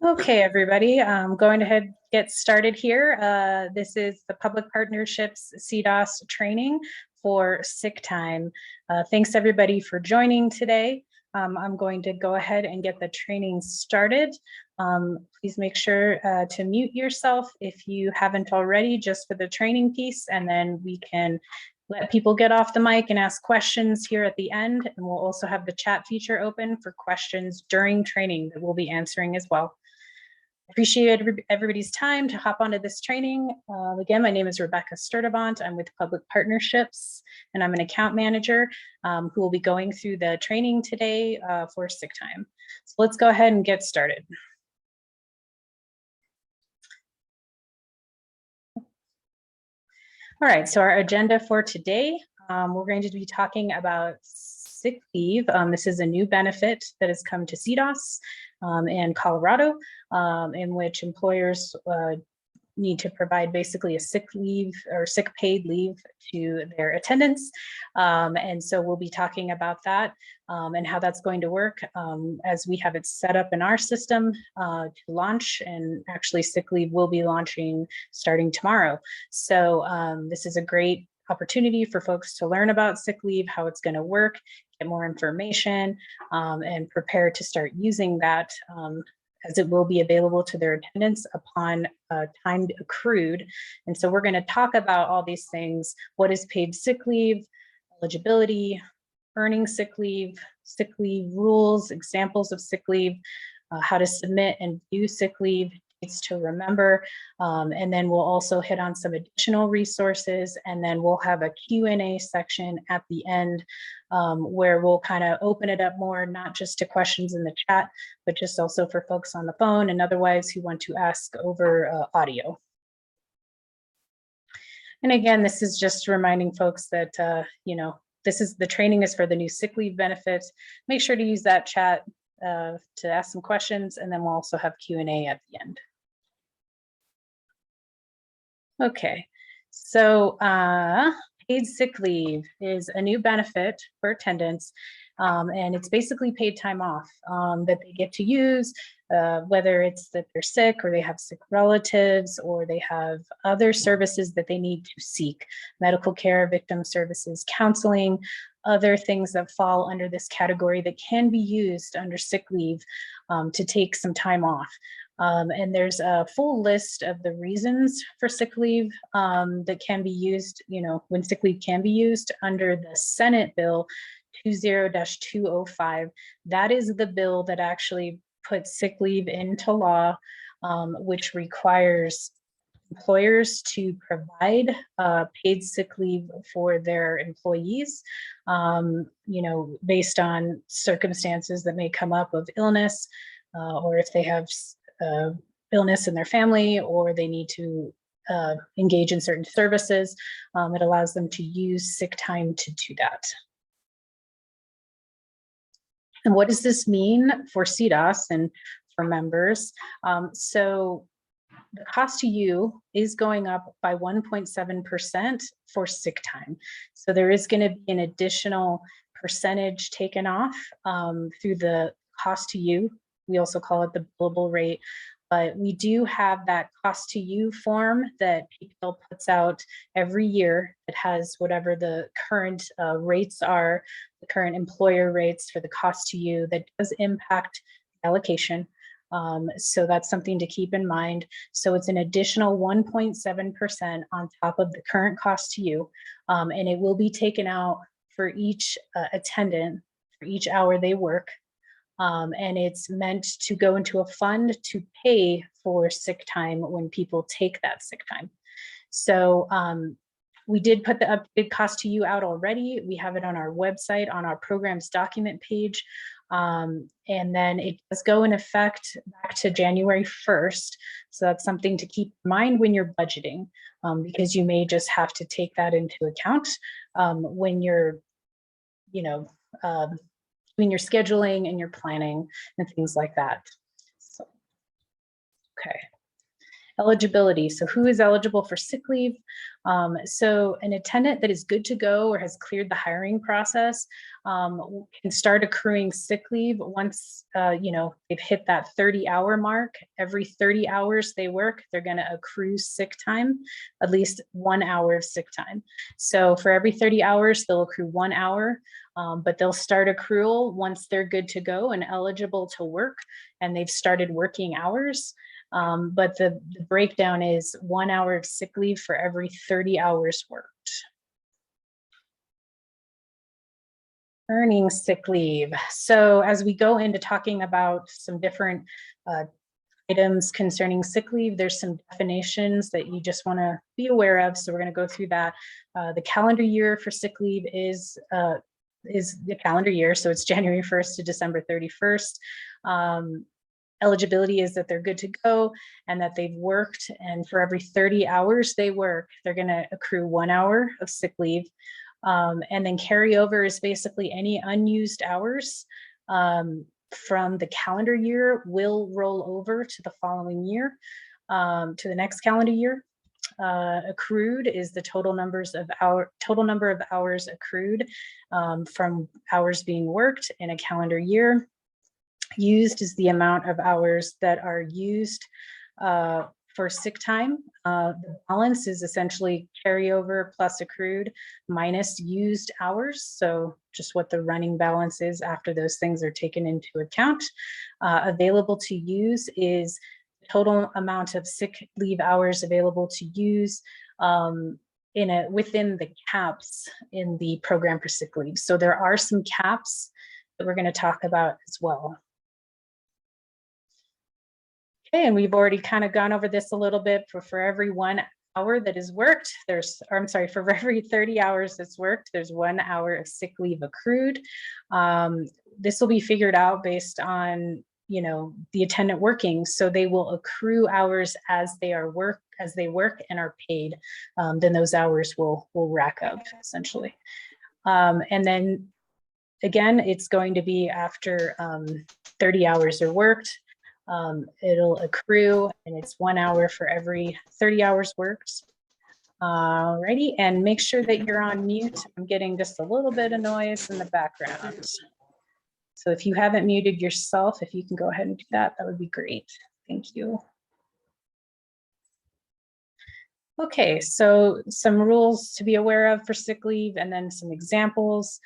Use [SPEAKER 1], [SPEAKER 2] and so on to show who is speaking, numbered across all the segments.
[SPEAKER 1] Okay, everybody, I'm going ahead and get started here. This is the Public Partnerships CDASS training for sick time. Thanks everybody for joining today. I'm going to go ahead and get the training started. Please make sure to mute yourself if you haven't already, just for the training piece, and then we can let people get off the mic and ask questions here at the end. And we'll also have the chat feature open for questions during training that we'll be answering as well. Appreciate everybody's time to hop onto this training. Again, my name is Rebecca Sturdivant. I'm with Public Partnerships, and I'm an account manager who will be going through the training today for sick time. So let's go ahead and get started. All right, so our agenda for today, we're going to be talking about sick leave. This is a new benefit that has come to CDASS in Colorado, in which employers need to provide basically a sick leave or sick paid leave to their attendants. And so we'll be talking about that and how that's going to work as we have it set up in our system to launch. And actually sick leave will be launching starting tomorrow. So this is a great opportunity for folks to learn about sick leave, how it's going to work, get more information, and prepare to start using that as it will be available to their attendants upon time accrued. And so we're going to talk about all these things: what is paid sick leave, eligibility, earning sick leave rules, examples of sick leave, how to submit and view sick leave, dates to remember, and then we'll also hit on some additional resources, and then we'll have a Q&A section at the end where we'll kind of open it up more, not just to questions in the chat, but just also for folks on the phone and otherwise who want to ask over audio. And again, this is just reminding folks that, the training is for the new sick leave benefits. Make sure to use that chat to ask some questions, and then we'll also have Q&A at the end. Okay, so paid sick leave is a new benefit for attendants, and it's basically paid time off that they get to use, whether it's that they're sick or they have sick relatives or they have other services that they need to seek: medical care, victim services, counseling, other things that fall under this category that can be used under sick leave to take some time off. And there's a full list of the reasons for sick leave that can be used, when sick leave can be used under the Senate Bill 20-205. That is the bill that actually puts sick leave into law, which requires employers to provide paid sick leave for their employees, based on circumstances that may come up of illness, or if they have illness in their family, or they need to engage in certain services. It allows them to use sick time to do that. And what does this mean for CDASS and for members? So the cost to you is going up by 1.7% for sick time. So there is going to be an additional percentage taken off through the cost to you. We also call it the billable rate, but we do have that cost to you form that PPL puts out every year. It has whatever the current rates are, the current employer rates for the cost to you that does impact allocation. So that's something to keep in mind. So it's an additional 1.7% on top of the current cost to you, and it will be taken out for each attendant for each hour they work. And it's meant to go into a fund to pay for sick time when people take that sick time. So we did put the updated cost to you out already. We have it on our website, on our programs document page. And then it does go in effect back to January 1st. So that's something to keep in mind when you're budgeting, because you may just have to take that into account when you're, doing your scheduling and your planning and things like that. So, okay. Eligibility. So who is eligible for sick leave? So an attendant that is good to go or has cleared the hiring process can start accruing sick leave once they've hit that 30-hour mark. Every 30 hours they work, they're going to accrue sick time, at least 1 hour of sick time. So for every 30 hours, they'll accrue 1 hour, but they'll start accrual once they're good to go and eligible to work and they've started working hours. But the breakdown is 1 hour of sick leave for every 30 hours worked. Earning sick leave. So as we go into talking about some different items concerning sick leave, there's some definitions that you just want to be aware of. So we're going to go through that. The calendar year for sick leave is the calendar year. So it's January 1st to December 31st. Eligibility is that they're good to go and that they've worked, and for every 30 hours they work, they're going to accrue 1 hour of sick leave. And then carryover is basically any unused hours from the calendar year will roll over to the following year, to the next calendar year. Accrued is the total number of hours accrued from hours being worked in a calendar year. Used is the amount of hours that are used for sick time. The balance is essentially carryover plus accrued minus used hours. So just what the running balance is after those things are taken into account. Available to use is the total amount of sick leave hours available to use within the caps in the program for sick leave. So there are some caps that we're going to talk about as well. Okay, and we've already kind of gone over this a little bit. For every 1 hour that is worked, for every 30 hours that's worked, there's 1 hour of sick leave accrued. This will be figured out based on, the attendant working. So they will accrue hours as they work and are paid. Then those hours will rack up essentially. And then again, it's going to be after 30 hours are worked. It'll accrue, and it's 1 hour for every 30 hours worked. Alrighty, and make sure that you're on mute. I'm getting just a little bit of noise in the background. So if you haven't muted yourself, if you can go ahead and do that, that would be great. Thank you. Okay, so some rules to be aware of for sick leave and then some examples.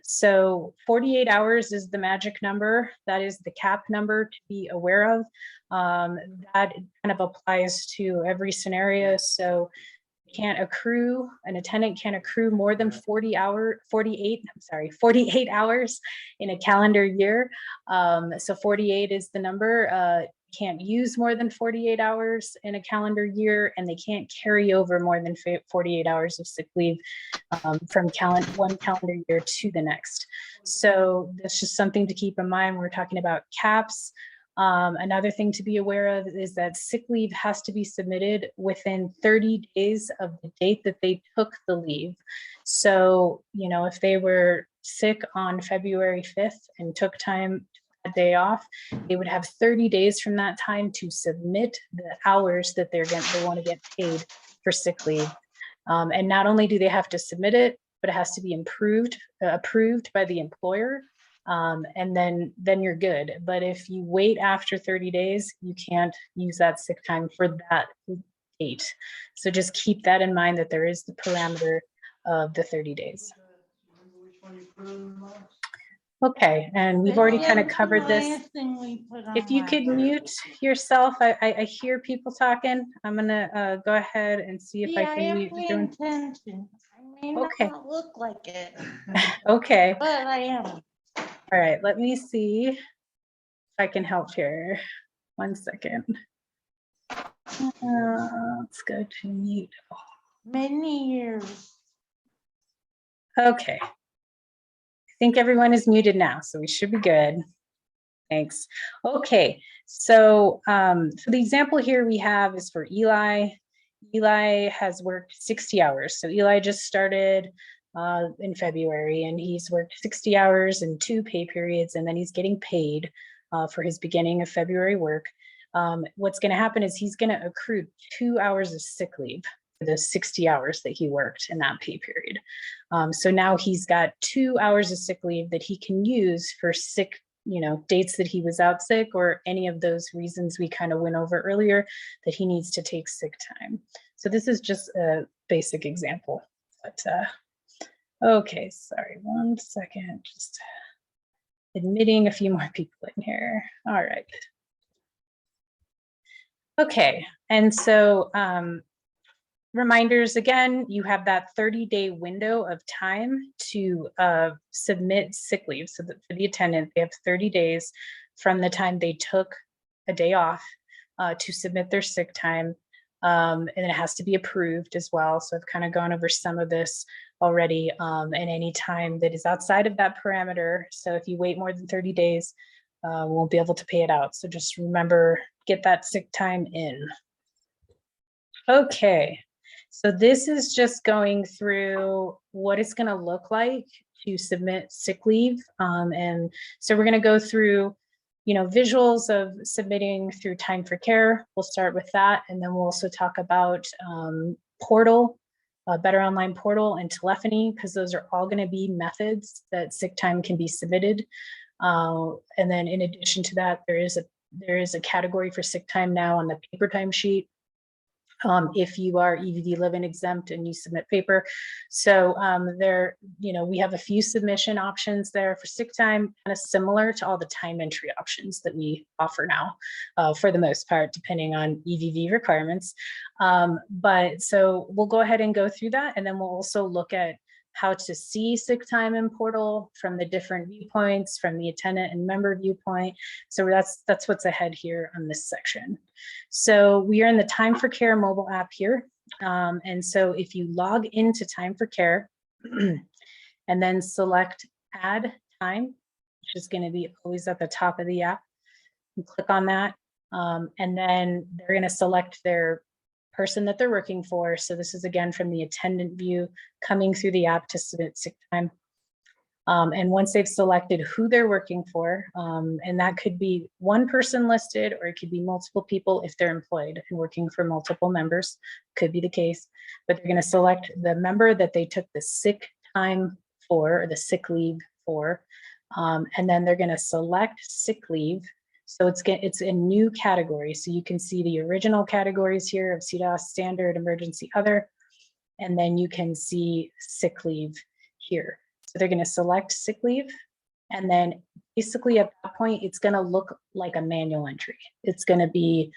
[SPEAKER 1] So 48 hours is the magic number. That is the cap number to be aware of. That kind of applies to every scenario. So an attendant can't accrue more than 48 hours in a calendar year. So 48 is the number. Can't use more than 48 hours in a calendar year, and they can't carry over more than 48 hours of sick leave from one calendar year to the next. So that's just something to keep in mind when we're talking about caps. Another thing to be aware of is that sick leave has to be submitted within 30 days of the date that they took the leave. So, if they were sick on February 5th and took time a day off, they would have 30 days from that time to submit the hours that they want to get paid for sick leave. And not only do they have to submit it, but it has to be approved by the employer. And then you're good. But if you wait after 30 days, you can't use that sick time for that date. So just keep that in mind, that there is the parameter of the 30 days. Okay, and we've already kind of covered this. If you could mute yourself, I hear people talking. I'm gonna go ahead and see if I can mute.
[SPEAKER 2] I may not look like it.
[SPEAKER 1] Okay.
[SPEAKER 2] But I am.
[SPEAKER 1] All right, let me see if I can help here. 1 second. Let's go to mute.
[SPEAKER 2] Many years.
[SPEAKER 1] Okay. I think everyone is muted now, so we should be good. Thanks. Okay, so the example here we have is for Eli. Eli has worked 60 hours. So Eli just started in February, and he's worked 60 hours in 2 pay periods, and then he's getting paid for his beginning of February work. what's going to happen is he's going to accrue 2 hours of sick leave for the 60 hours that he worked in that pay period. So now he's got 2 hours of sick leave that he can use for sick, dates that he was out sick, or any of those reasons we kind of went over earlier that he needs to take sick time. So this is just a basic example. But okay, sorry, 1 second, just admitting a few more people in here. All right. Okay, and so reminders again, you have that 30-day window of time to submit sick leave. So that for the attendant, they have 30 days from the time they took a day off to submit their sick time. And it has to be approved as well. So I've kind of gone over some of this already, and any time that is outside of that parameter. So if you wait more than 30 days, we won't be able to pay it out. So just remember, get that sick time in. Okay, so this is just going through what it's going to look like to submit sick leave. And so we're going to go through, visuals of submitting through Time for Care. We'll start with that, and then we'll also talk about portal, Better Online Portal, and telephony, because those are all going to be methods that sick time can be submitted. And then in addition to that, there is a category for sick time now on the paper timesheet. If you are EVV live-in exempt and you submit paper. So we have a few submission options there for sick time, kind of similar to all the time entry options that we offer now, for the most part, depending on EVV requirements. But so we'll go ahead and go through that, and then we'll also look at how to see sick time in portal from the different viewpoints, from the attendant and member viewpoint. So that's what's ahead here on this section. So we are in the Time for Care mobile app here. And so if you log into Time for Care and then select Add Time, which is going to be always at the top of the app, you click on that, and then they're going to select their person that they're working for. So this is again from the attendant view, coming through the app to submit sick time. And once they've selected who they're working for, and that could be one person listed, or it could be multiple people if they're employed and working for multiple members, could be the case, but they're going to select the member that they took the sick time for, or the sick leave for, and then they're going to select sick leave. So it's a new category. So you can see the original categories here of CDASS, standard, emergency, other, and then you can see sick leave here. So they're going to select sick leave, and then basically at that point, it's going to look like a manual entry. It's going to be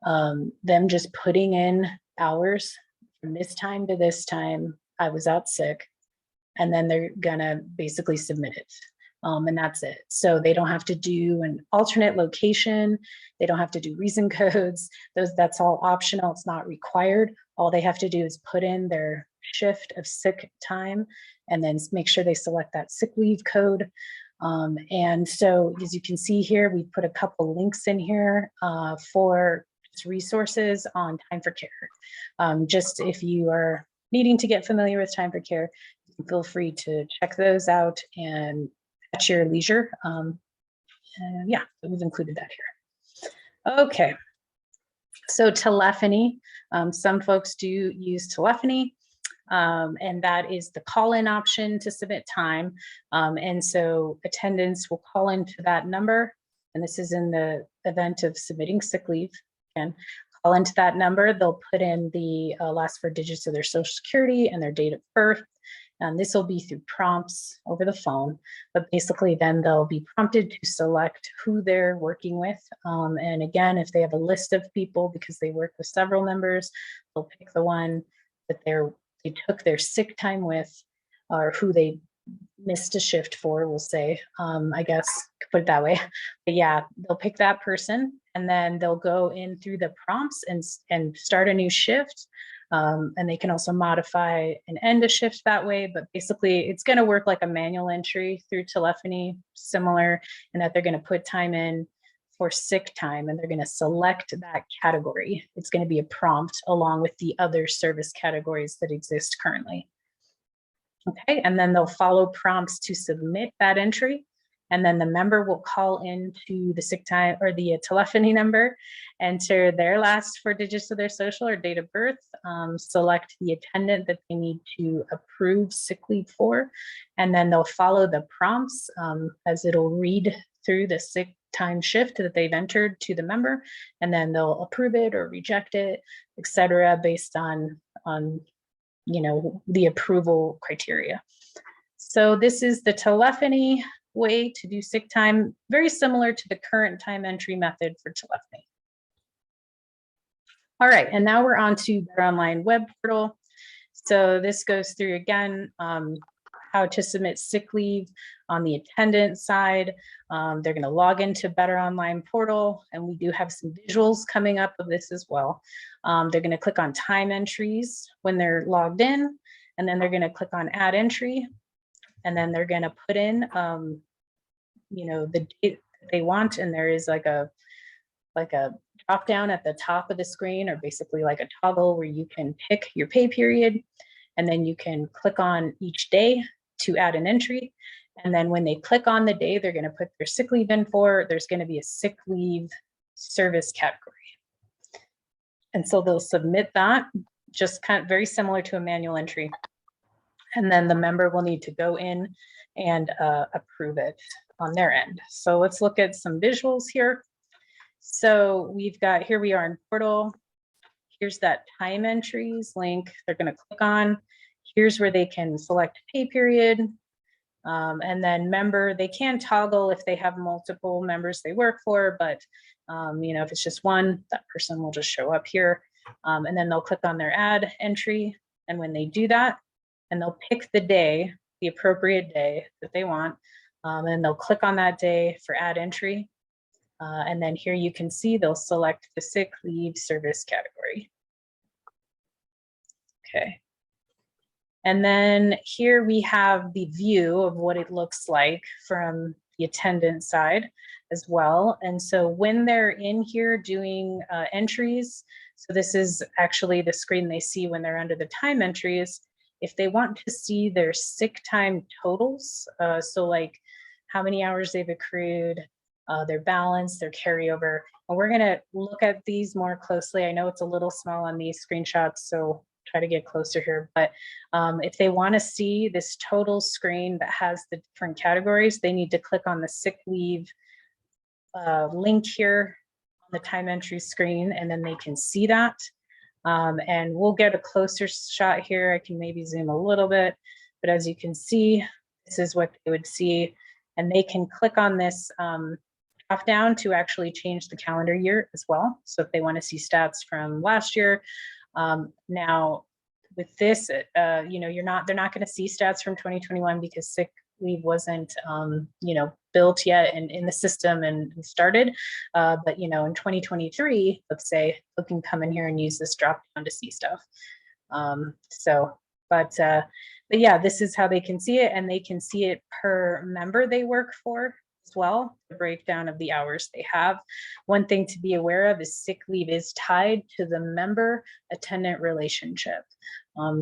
[SPEAKER 1] them just putting in hours from this time to this time. I was out sick, and then they're going to basically submit it. And that's it. So they don't have to do an alternate location. They don't have to do reason codes. That's all optional. It's not required. All they have to do is put in their shift of sick time and then make sure they select that sick leave code. And so as you can see here, we put a couple links in here for resources on Time for Care. Just if you are needing to get familiar with Time for Care, feel free to check those out and at your leisure. Yeah, we've included that here. Okay, so telephony. Some folks do use telephony, and that is the call-in option to submit time. And so attendants will call into that number, and this is in the event of submitting sick leave. Again, call into that number. They'll put in the last 4 digits of their social security and their date of birth. And this will be through prompts over the phone, but basically then they'll be prompted to select who they're working with. And again, if they have a list of people because they work with several members, they'll pick the one that they took their sick time with, or who they missed a shift for, we'll say, I guess, put it that way. But yeah, they'll pick that person, and then they'll go in through the prompts and start a new shift. And they can also modify and end a shift that way, but basically it's going to work like a manual entry through telephony, similar in that they're going to put time in for sick time, and they're going to select that category. It's going to be a prompt along with the other service categories that exist currently. Okay, and then they'll follow prompts to submit that entry, And then the member will call into the sick time or the telephony number, enter their last 4 digits of their social or date of birth, select the attendant that they need to approve sick leave for, and then they'll follow the prompts as it'll read through the sick time shift that they've entered to the member, and then they'll approve it or reject it, etc., based on the approval criteria. So this is the telephony way to do sick time, very similar to the current time entry method for telephony. All right, and now we're on to Better Online web portal. So this goes through again, how to submit sick leave on the attendant side. They're going to log into Better Online portal, and we do have some visuals coming up of this as well. They're going to click on time entries when they're logged in, and then they're going to click on add entry, and then they're going to put in the date that they want, and there is like a drop down at the top of the screen, or basically like a toggle where you can pick your pay period, and then you can click on each day to add an entry. And then when they click on the day they're going to put their sick leave in for, there's going to be a sick leave service category. And so they'll submit that, just kind of very similar to a manual entry. And then the member will need to go in and approve it on their end. So let's look at some visuals here. So we've got, here we are in portal. Here's that time entries link they're going to click on. Here's where they can select pay period. And then member, they can toggle if they have multiple members they work for, but if it's just one, that person will just show up here. And then they'll click on their add entry. And when they do that, and they'll pick the day, the appropriate day that they want, and they'll click on that day for add entry. And then here you can see they'll select the sick leave service category. Okay. And then here we have the view of what it looks like from the attendant side as well. And so when they're in here doing entries, so this is actually the screen they see when they're under the time entries. If they want to see their sick time totals, so like how many hours they've accrued, their balance, their carryover, and we're gonna look at these more closely. I know it's a little small on these screenshots, so try to get closer here, but if they want to see this total screen that has the different categories, they need to click on the sick leave link here on the time entry screen, and then they can see that. And we'll get a closer shot here. I can maybe zoom a little bit, but as you can see, this is what they would see, and they can click on this drop down to actually change the calendar year as well. So if they want to see stats from last year, now with this, they're not going to see stats from 2021 because sick leave wasn't, built yet and in the system and started. But, in 2023, let's say, they can come in here and use this drop down to see stuff. But yeah, this is how they can see it, and they can see it per member they work for as well, the breakdown of the hours they have. One thing to be aware of is sick leave is tied to the member attendant relationship.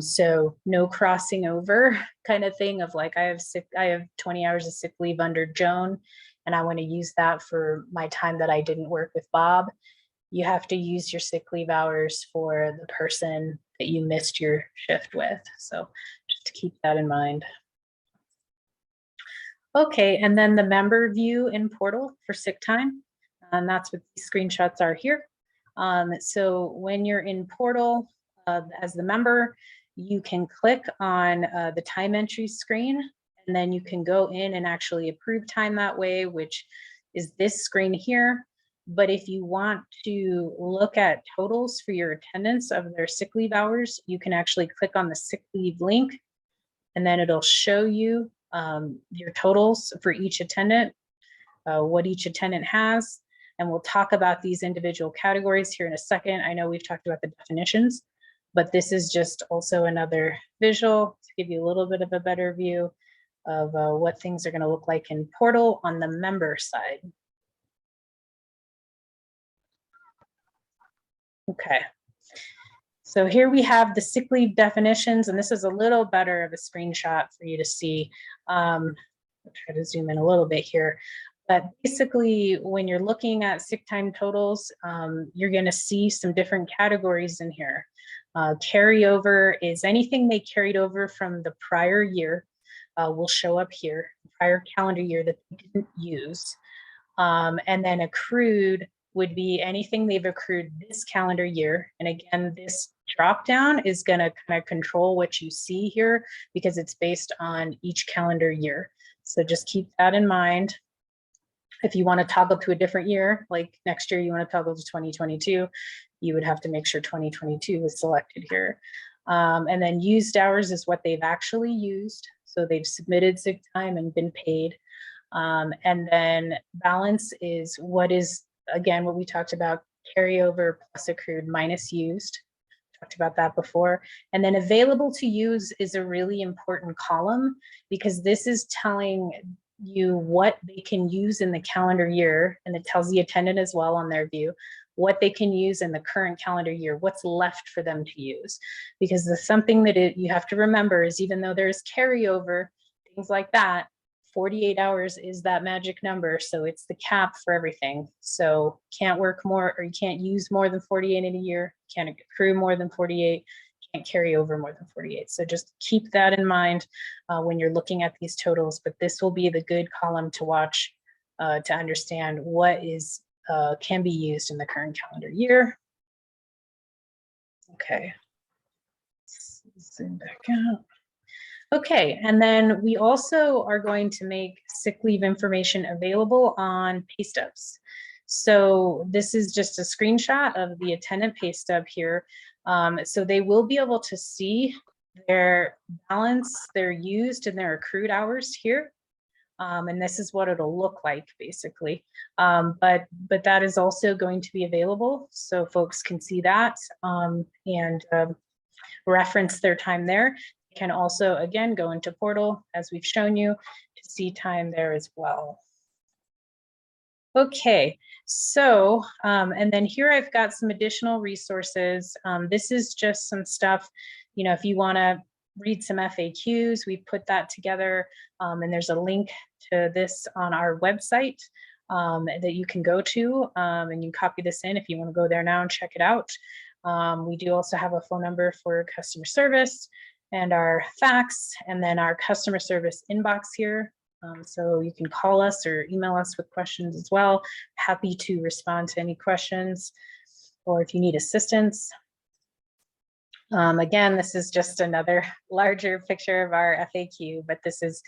[SPEAKER 1] So no crossing over kind of thing of like, I have 20 hours of sick leave under Joan, and I want to use that for my time that I didn't work with Bob. You have to use your sick leave hours for the person that you missed your shift with. So just to keep that in mind. Okay, and then the member view in portal for sick time, and that's what these screenshots are here. So when you're in portal as the member, you can click on the time entry screen, and then you can go in and actually approve time that way, which is this screen here. But if you want to look at totals for your attendance of their sick leave hours, you can actually click on the sick leave link, and then it'll show you your totals for each attendant, what each attendant has. And we'll talk about these individual categories here in a second. I know we've talked about the definitions, but this is just also another visual to give you a little bit of a better view of what things are going to look like in portal on the member side. Okay. So here we have the sick leave definitions, and this is a little better of a screenshot for you to see. I'll try to zoom in a little bit here. But basically, when you're looking at sick time totals, you're going to see some different categories in here. Carryover is anything they carried over from the prior year will show up here, prior calendar year that they didn't use. And then accrued would be anything they've accrued this calendar year. And again, this drop down is going to kind of control what you see here because it's based on each calendar year. So just keep that in mind. If you want to toggle to a different year, like next year you want to toggle to 2022, you would have to make sure 2022 is selected here. And then used hours is what they've actually used. So they've submitted sick time and been paid. And then balance is what is, again, what we talked about, carryover plus accrued minus used. Talked about that before. And then available to use is a really important column because this is telling you what they can use in the calendar year, and it tells the attendant as well on their view what they can use in the current calendar year, what's left for them to use. Because the something that you have to remember is even though there's carryover, things like that, 48 hours is that magic number. So it's the cap for everything. So can't work more, or you can't use more than 48 in a year, can't accrue more than 48, can't carry over more than 48. So just keep that in mind when you're looking at these totals, but this will be the good column to watch to understand what is can be used in the current calendar year. Okay, let's zoom back out. Okay, and then we also are going to make sick leave information available on pay stubs. So this is just a screenshot of the attendant pay stub here. So they will be able to see their balance, their used and their accrued hours here. And this is what it'll look like basically. But that is also going to be available so folks can see that and reference their time there. Can also, again, go into portal, as we've shown you, to see time there as well. Okay, so, and then here I've got some additional resources. This is just some stuff, you know, if you want to read some FAQs, we put that together, and there's a link to this on our website that you can go to, and you copy this in if you want to go there now and check it out. We do also have a phone number for customer service and our fax, and then our customer service inbox here. So you can call us or email us with questions as well. Happy to respond to any questions or if you need assistance. Again, this is just another larger picture of our FAQ, but this is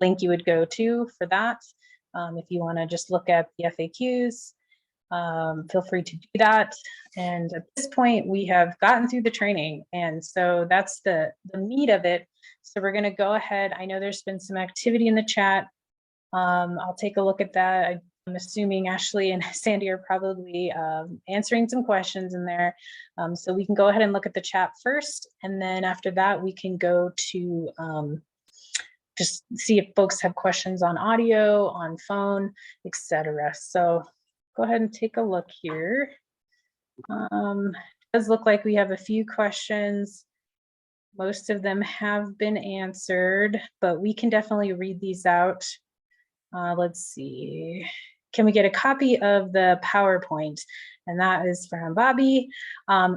[SPEAKER 1] the link you would go to for that. If you want to just look at the FAQs, feel free to do that. And at this point, we have gotten through the training. And so that's the meat of it. So we're going to go ahead. I know there's been some activity in the chat. I'll take a look at that. I'm assuming Ashley and Sandy are probably answering some questions in there. So we can go ahead and look at the chat first. And then after that, we can go to just see if folks have questions on audio, on phone, etc. So go ahead and take a look here. It does look like we have a few questions. Most of them have been answered, but we can definitely read these out. Let's see. Can we get a copy of the PowerPoint? And that is from Bobby.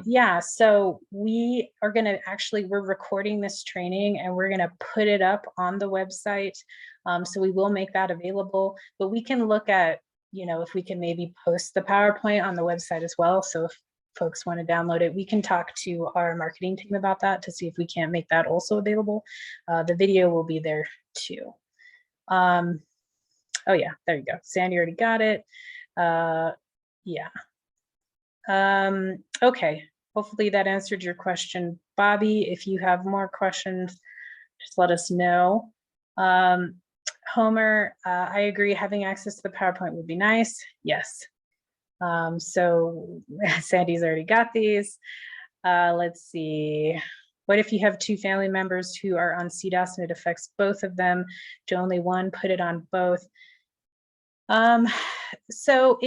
[SPEAKER 1] Yeah, so we are going to actually, we're recording this training and we're going to put it up on the website. So we will make that available, but we can look at, you know, if we can maybe post the PowerPoint on the website as well. So if folks want to download it, we can talk to our marketing team about that to see if we can't make that also available. The video will be there too. Oh yeah, there you go. Sandy already got it. Yeah. Okay, hopefully that answered your question, Bobby. If you have more questions, just let us know. Homer, I agree, having access to the PowerPoint would be nice. Yes. So Sandy's already got these. Let's see. What if you have two family members who are on CDASS and it affects both of them? Do only one put it on both? So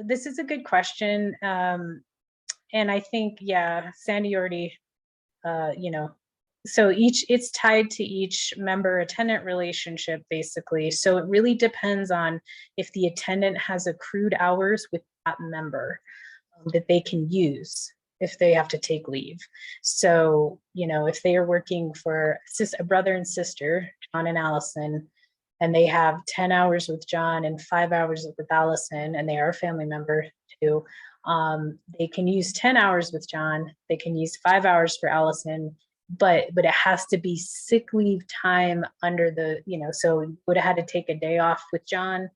[SPEAKER 1] this is a good question. And I think, yeah, Sandy already, you know, so it's tied to each member attendant relationship, basically. So it really depends on if the attendant has accrued hours with that member that they can use if they have to take leave. So, if they are working for a brother and sister, John and Allison, and they have 10 hours with John and 5 hours with Allison, and they are a family member too, they can use 10 hours with John, they can use 5 hours for Allison, but it has to be sick leave time under the, so you would have had to take a day off with John,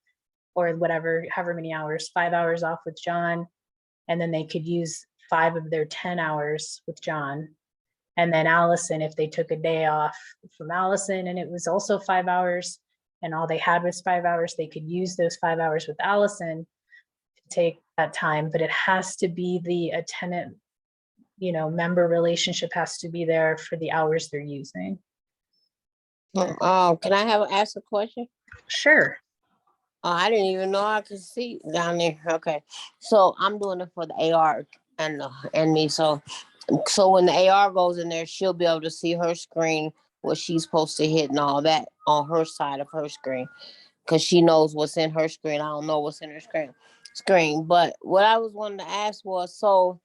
[SPEAKER 1] or whatever, however many hours, 5 hours off with John, and then they could use 5 of their 10 hours with John. And then Allison, if they took a day off from Allison and it was also 5 hours and all they had was 5 hours, they could use those 5 hours with Allison to take that time. But it has to be the attendant, member relationship has to be there for the hours they're using.
[SPEAKER 3] Oh, can I ask a question?
[SPEAKER 1] Sure.
[SPEAKER 3] Oh, I didn't even know I could see down there. Okay, so I'm doing it for the AR and me. So when the AR goes in there, she'll be able to see her screen, what she's supposed to hit and all that on her side of her screen, because she knows what's in her screen. I don't know what's in her screen. But what I was wanting to ask was, so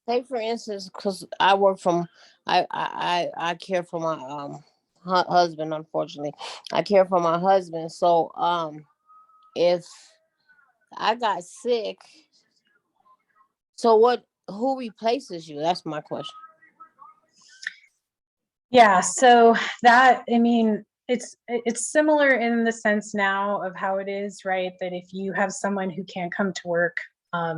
[SPEAKER 3] say for instance, because I work from, I care for my husband. Unfortunately, I care for my husband. So if I got sick, so who replaces you? That's my question.
[SPEAKER 1] Yeah, so that, it's similar in the sense now of how it is, right? That if you have someone who can't come to work,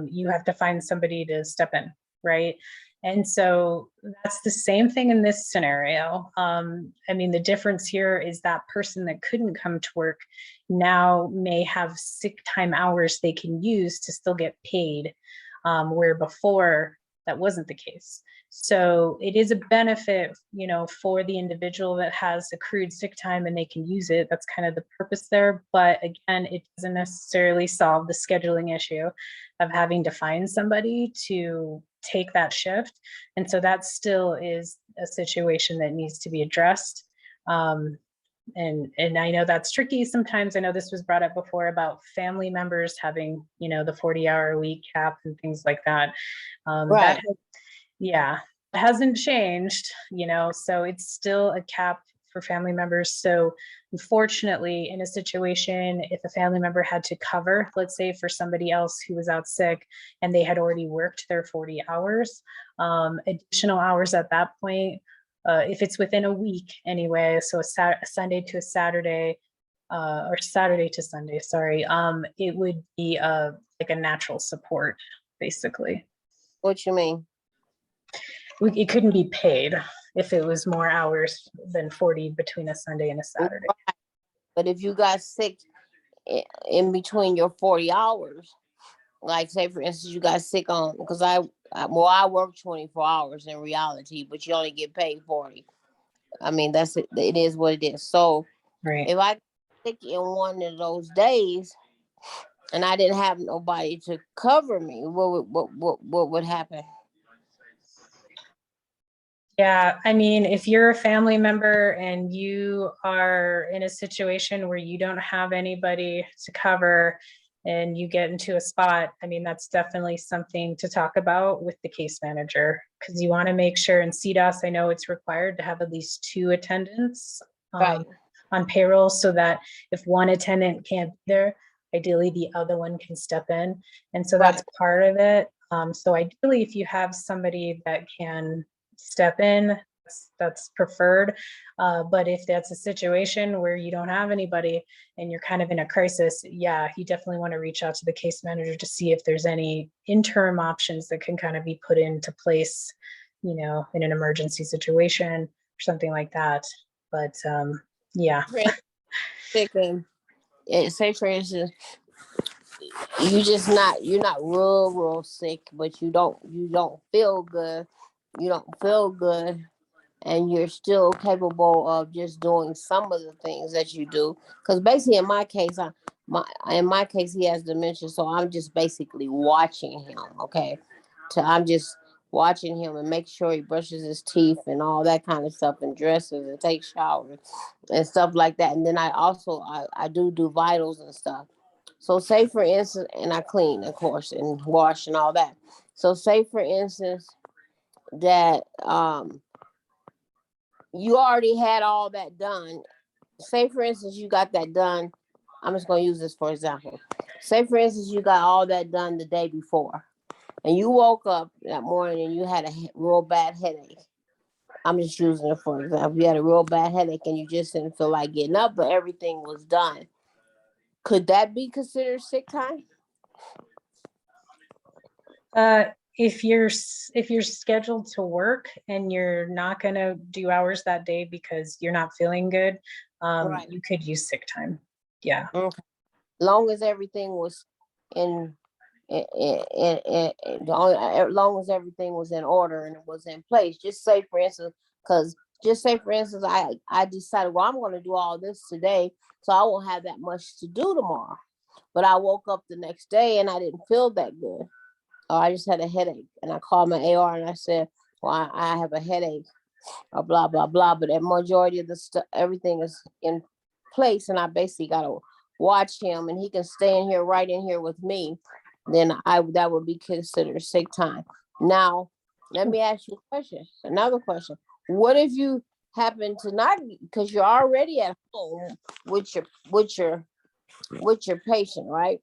[SPEAKER 1] you have to find somebody to step in, right? And so that's the same thing in this scenario. The difference here is that person that couldn't come to work now may have sick time hours they can use to still get paid, where before that wasn't the case. So it is a benefit, for the individual that has accrued sick time and they can use it. That's kind of the purpose there. But again, it doesn't necessarily solve the scheduling issue of having to find somebody to take that shift. And so that still is a situation that needs to be addressed. And I know that's tricky sometimes. I know this was brought up before about family members having, the 40-hour-a-week cap and things like that.
[SPEAKER 3] Right.
[SPEAKER 1] It hasn't changed, so it's still a cap for family members. So unfortunately, in a situation, if a family member had to cover, let's say for somebody else who was out sick and they had already worked their 40 hours, additional hours at that point, if it's within a week anyway, so a Sunday to a Saturday, or Saturday to Sunday, sorry, it would be like a natural support, basically.
[SPEAKER 3] What you mean?
[SPEAKER 1] It couldn't be paid if it was more hours than 40 between a Sunday and a Saturday.
[SPEAKER 3] Right. But if you got sick in between your 40 hours, like say for instance, you got sick on, because I work 24 hours in reality, but you only get paid 40. That's it. It is what it is. So
[SPEAKER 1] Right.
[SPEAKER 3] if I got sick in one of those days and I didn't have nobody to cover me, what would happen?
[SPEAKER 1] Yeah, if you're a family member and you are in a situation where you don't have anybody to cover and you get into a spot, that's definitely something to talk about with the case manager, because you want to make sure in CDASS, I know it's required to have at least 2 attendants
[SPEAKER 3] Right.
[SPEAKER 1] on payroll, so that if one attendant can't be there, ideally the other one can step in. And so that's part of it. So ideally, if you have somebody that can step in, that's preferred. But if that's a situation where you don't have anybody and you're kind of in a crisis, you definitely want to reach out to the case manager to see if there's any interim options that can kind of be put into place, in an emergency situation or something like that. But
[SPEAKER 3] Sick and say for instance, you're not real sick, but you don't feel good. You don't feel good, and you're still capable of just doing some of the things that you do. Because basically, in my case, he has dementia, so I'm just basically watching him. Okay, so I'm just watching him and make sure he brushes his teeth and all that kind of stuff and dresses and takes showers and stuff like that. And then I also I do vitals and stuff. So say for instance, and I clean, of course, and wash and all that. So say for instance that you already had all that done. Say for instance you got that done. I'm just going to use this for example. Say for instance you got all that done the day before, and you woke up that morning and you had a real bad headache. I'm just using it for example. You had a real bad headache and you just didn't feel like getting up, but everything was done. Could that be considered sick time?
[SPEAKER 1] If you're scheduled to work and you're not going to do hours that day because you're not feeling good,
[SPEAKER 3] Right.
[SPEAKER 1] you could use sick time. Yeah.
[SPEAKER 3] Okay. Long as everything was in long as everything was in order and it was in place. Just say for instance, I decided, well, I'm going to do all this today, so I won't have that much to do tomorrow. But I woke up the next day and I didn't feel that good. Or I just had a headache, and I called my AR and I said, well, I have a headache, or blah blah blah. But the majority of the stuff, everything is in place, and I basically got to watch him, and he can stay in here, right in here with me. Then that would be considered sick time. Now, let me ask you a question. Another question. What if you happen to not, because you're already at home with your patient, right?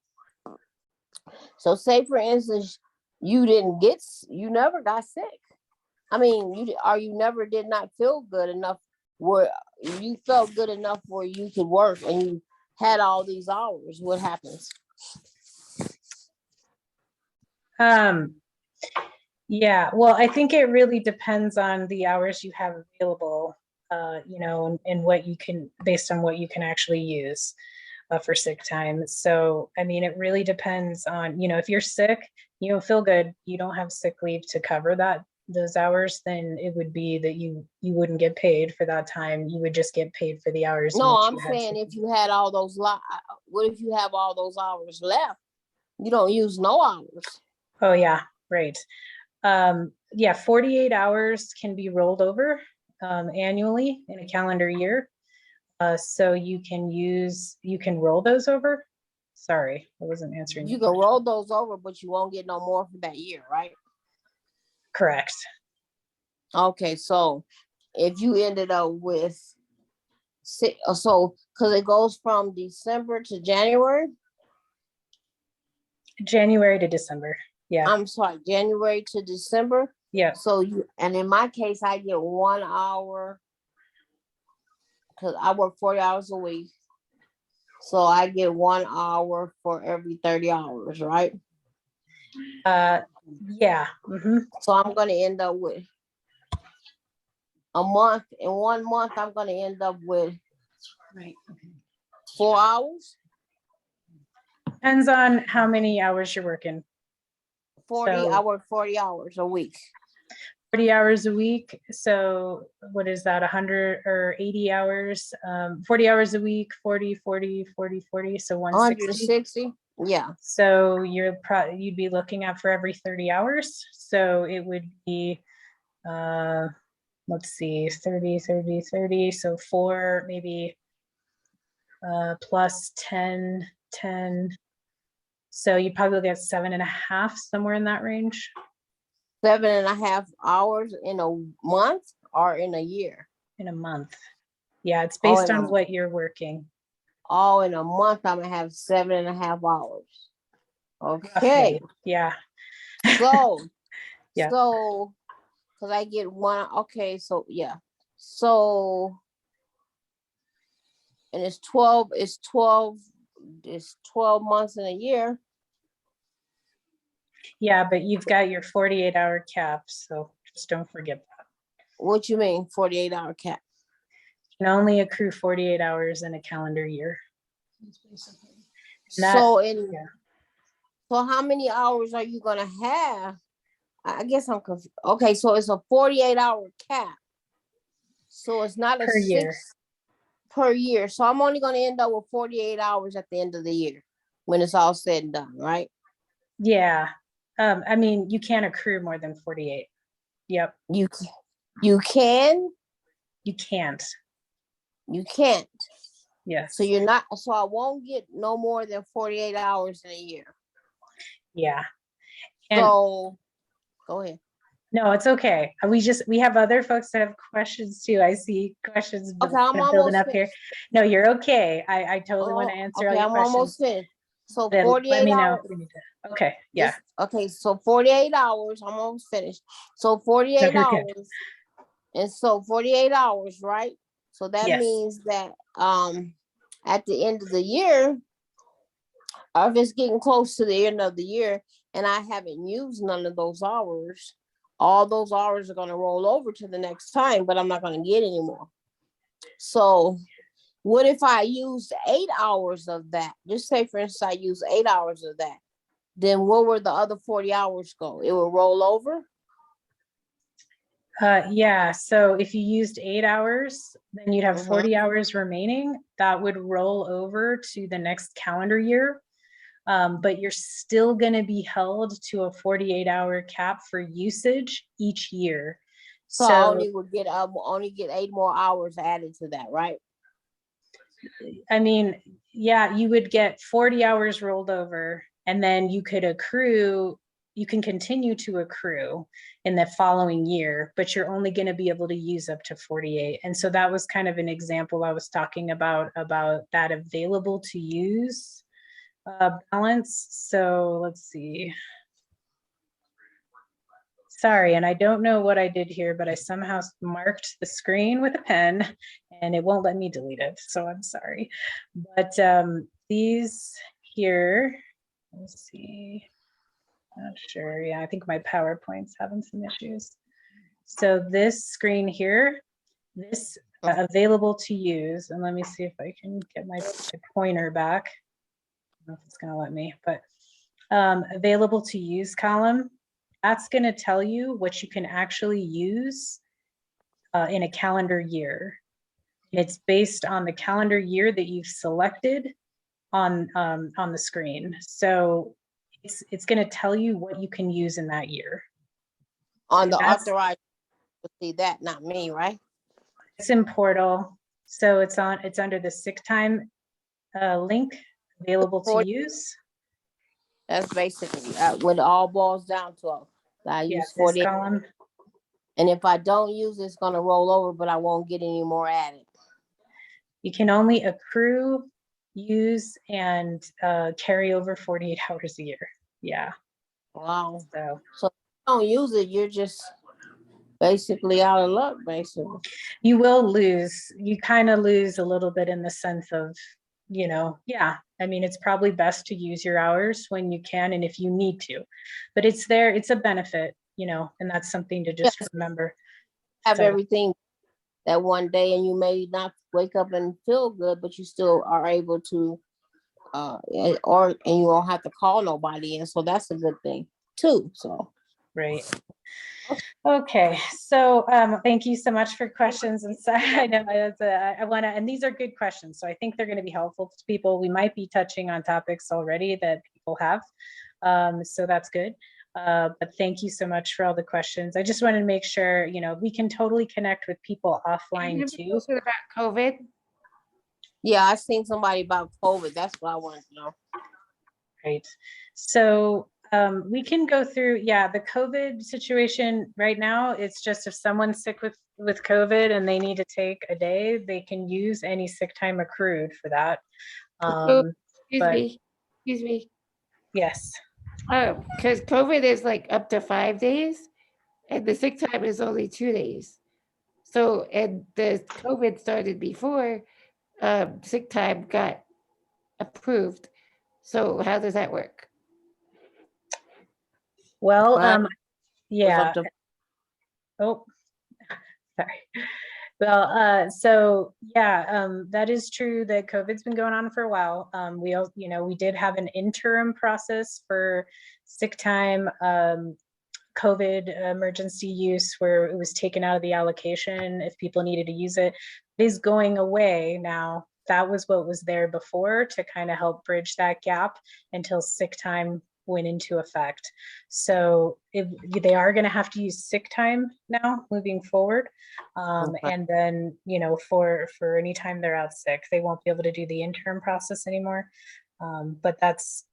[SPEAKER 3] So say for instance, you never got sick. I mean, you never did not feel good enough where you felt good enough where you could work and you had all these hours. What happens?
[SPEAKER 1] Yeah, well, I think it really depends on the hours you have available, and what you can, based on what you can actually use for sick time. So, I mean, it really depends on, if you're sick, you don't feel good, you don't have sick leave to cover those hours, then it would be that you wouldn't get paid for that time. You would just get paid for the hours.
[SPEAKER 3] No, I'm saying if you had all those, what if you have all those hours left? You don't use no hours.
[SPEAKER 1] Oh yeah, right. Yeah, 48 hours can be rolled over annually in a calendar year. So you can roll those over. Sorry, I wasn't answering.
[SPEAKER 3] You can roll those over, but you won't get no more for that year, right?
[SPEAKER 1] Correct.
[SPEAKER 3] Okay, so if you ended up with because it goes from December to January.
[SPEAKER 1] January to December. Yeah.
[SPEAKER 3] I'm sorry, January to December.
[SPEAKER 1] Yeah.
[SPEAKER 3] So and in my case, I get 1 hour because I work 40 hours a week. So I get 1 hour for every 30 hours, right?
[SPEAKER 1] Yeah. Mm-hmm.
[SPEAKER 3] So I'm going to end up with a month. In 1 month, I'm going to end up with 4 hours.
[SPEAKER 1] Depends on how many hours you're working.
[SPEAKER 3] 40. I work 40 hours a week.
[SPEAKER 1] 40 hours a week. So what is that? 100 or 80 hours? 40 hours a week, 40. So
[SPEAKER 3] 160. Yeah.
[SPEAKER 1] So you'd be looking at for every 30 hours. So it would be, let's see, 30. So 4, maybe plus 10. So you'd probably get 7.5, somewhere in that range.
[SPEAKER 3] 7.5 hours in a month or in a year?
[SPEAKER 1] In a month. Yeah, it's based on what you're working.
[SPEAKER 3] Oh, in a month, I'm going to have 7.5 hours. Okay.
[SPEAKER 1] Roughly. Yeah.
[SPEAKER 3] So,
[SPEAKER 1] yeah.
[SPEAKER 3] So, because I get 1, okay, so yeah. So, and it's 12 months in a year.
[SPEAKER 1] Yeah, but you've got your 48-hour cap, so just don't forget that.
[SPEAKER 3] What you mean, 48-hour cap?
[SPEAKER 1] You can only accrue 48 hours in a calendar year.
[SPEAKER 3] So how many hours are you gonna have? I guess I'm confused. Okay, so it's a 48-hour cap. So it's not a 6 per year. So I'm only gonna end up with 48 hours at the end of the year when it's all said and done, right?
[SPEAKER 1] Yeah. I mean, you can't accrue more than 48. Yep,
[SPEAKER 3] You you can,
[SPEAKER 1] you can't.
[SPEAKER 3] you can't.
[SPEAKER 1] Yes.
[SPEAKER 3] So you're not. So I won't get no more than 48 hours in a year.
[SPEAKER 1] Yeah. And
[SPEAKER 3] So go ahead.
[SPEAKER 1] no, it's okay. We have other folks that have questions too. I see questions
[SPEAKER 3] Okay, I'm
[SPEAKER 1] kind of building
[SPEAKER 3] almost
[SPEAKER 1] up here.
[SPEAKER 3] finished.
[SPEAKER 1] No, you're okay. I totally want to
[SPEAKER 3] Oh,
[SPEAKER 1] answer all
[SPEAKER 3] okay,
[SPEAKER 1] your
[SPEAKER 3] I'm almost
[SPEAKER 1] questions.
[SPEAKER 3] finished. So
[SPEAKER 1] Then let
[SPEAKER 3] 48
[SPEAKER 1] me know
[SPEAKER 3] hours.
[SPEAKER 1] if we need to. Okay, yeah.
[SPEAKER 3] Okay, so 48 hours. I'm almost finished. So
[SPEAKER 1] No,
[SPEAKER 3] 48
[SPEAKER 1] you're good.
[SPEAKER 3] hours. And so 48 hours, right? So that
[SPEAKER 1] Yes.
[SPEAKER 3] means that at the end of the year, or if it's getting close to the end of the year and I haven't used none of those hours, all those hours are going to roll over to the next time, but I'm not going to get any more. So what if I used 8 hours of that? Just say, for instance, I use 8 hours of that. Then where would the other 40 hours go? It will roll over?
[SPEAKER 1] Yeah, so if you used 8 hours, then you'd have
[SPEAKER 3] Mhm.
[SPEAKER 1] 40 hours remaining. That would roll over to the next calendar year. But you're still going to be held to a 48-hour cap for usage each year.
[SPEAKER 3] So I
[SPEAKER 1] So,
[SPEAKER 3] only get 8 more hours added to that, right?
[SPEAKER 1] I mean, yeah, you would get 40 hours rolled over, and then you could accrue, you can continue to accrue in the following year, but you're only going to be able to use up to 48. And so that was kind of an example I was talking about that available to use balance. So let's see. Sorry, and I don't know what I did here, but I somehow marked the screen with a pen and it won't let me delete it. So I'm sorry. But these here, let's see. Not sure. Yeah, I think my PowerPoint's having some issues. So this screen here, this available to use, and let me see if I can get my pointer back. I don't know if it's gonna let me, but available to use column, that's gonna tell you what you can actually use in a calendar year. It's based on the calendar year that you've selected on the screen. So it's gonna tell you what you can use in that year.
[SPEAKER 3] On the
[SPEAKER 1] That's-
[SPEAKER 3] authorized, see that, not me, right?
[SPEAKER 1] It's in portal. So it's under the sick time link available to use.
[SPEAKER 3] That's basically what it all boils down to. I
[SPEAKER 1] Yeah,
[SPEAKER 3] use
[SPEAKER 1] this
[SPEAKER 3] 48,
[SPEAKER 1] column.
[SPEAKER 3] and if I don't use it, it's gonna roll over, but I won't get any more added.
[SPEAKER 1] You can only accrue, use, and carry over 48 hours a year. Yeah.
[SPEAKER 3] Wow.
[SPEAKER 1] So
[SPEAKER 3] So if you don't use it, you're just basically out of luck, basically.
[SPEAKER 1] you will lose. You kind of lose a little bit in the sense of, yeah. I mean, it's probably best to use your hours when you can and if you need to. But it's there, it's a benefit, and that's something to just remember.
[SPEAKER 3] Have
[SPEAKER 1] So,
[SPEAKER 3] everything that one day, and you may not wake up and feel good, but you still are able to, and you don't have to call nobody, and so that's a good thing too. So
[SPEAKER 1] right. Okay, so thank you so much for questions. And so I know I want to, and these are good questions. So I think they're going to be helpful to people. We might be touching on topics already that people have. So that's good. But thank you so much for all the questions. I just wanted to make sure, we can totally connect with people offline too.
[SPEAKER 2] About COVID.
[SPEAKER 3] yeah, I seen somebody about COVID. That's what I wanted to know.
[SPEAKER 1] Right. So we can go through, the COVID situation right now. It's just if someone's sick with COVID and they need to take a day, they can use any sick time accrued for that.
[SPEAKER 2] Excuse me.
[SPEAKER 1] Yes.
[SPEAKER 2] Oh, because COVID is like up to 5 days and the sick time is only 2 days. So, and the COVID started before sick time got approved. So how does that work?
[SPEAKER 1] Well,
[SPEAKER 3] Up to
[SPEAKER 1] oh, sorry. Well, so that is true that COVID's been going on for a while. We did have an interim process for sick time, COVID emergency use where it was taken out of the allocation if people needed to use it. It is going away now. That was what was there before to kind of help bridge that gap until sick time went into effect. So if they are going to have to use sick time now moving forward.
[SPEAKER 3] Okay.
[SPEAKER 1] And then, you know, for any time they're out sick, they won't be able to do the interim process anymore. But that's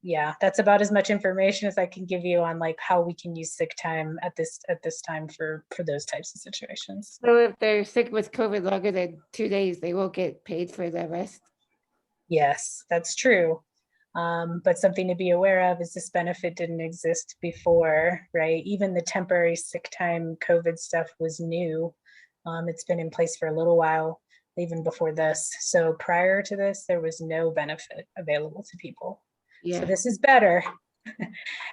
[SPEAKER 1] about as much information as I can give you on like how we can use sick time at this time for those types of situations.
[SPEAKER 2] So if they're sick with COVID longer than 2 days, they won't get paid for the rest?
[SPEAKER 1] Yes, that's true. But something to be aware of is this benefit didn't exist before, right? Even the temporary sick time COVID stuff was new. It's been in place for a little while, even before this. So prior to this, there was no benefit available to people.
[SPEAKER 2] Yeah.
[SPEAKER 1] So this is better.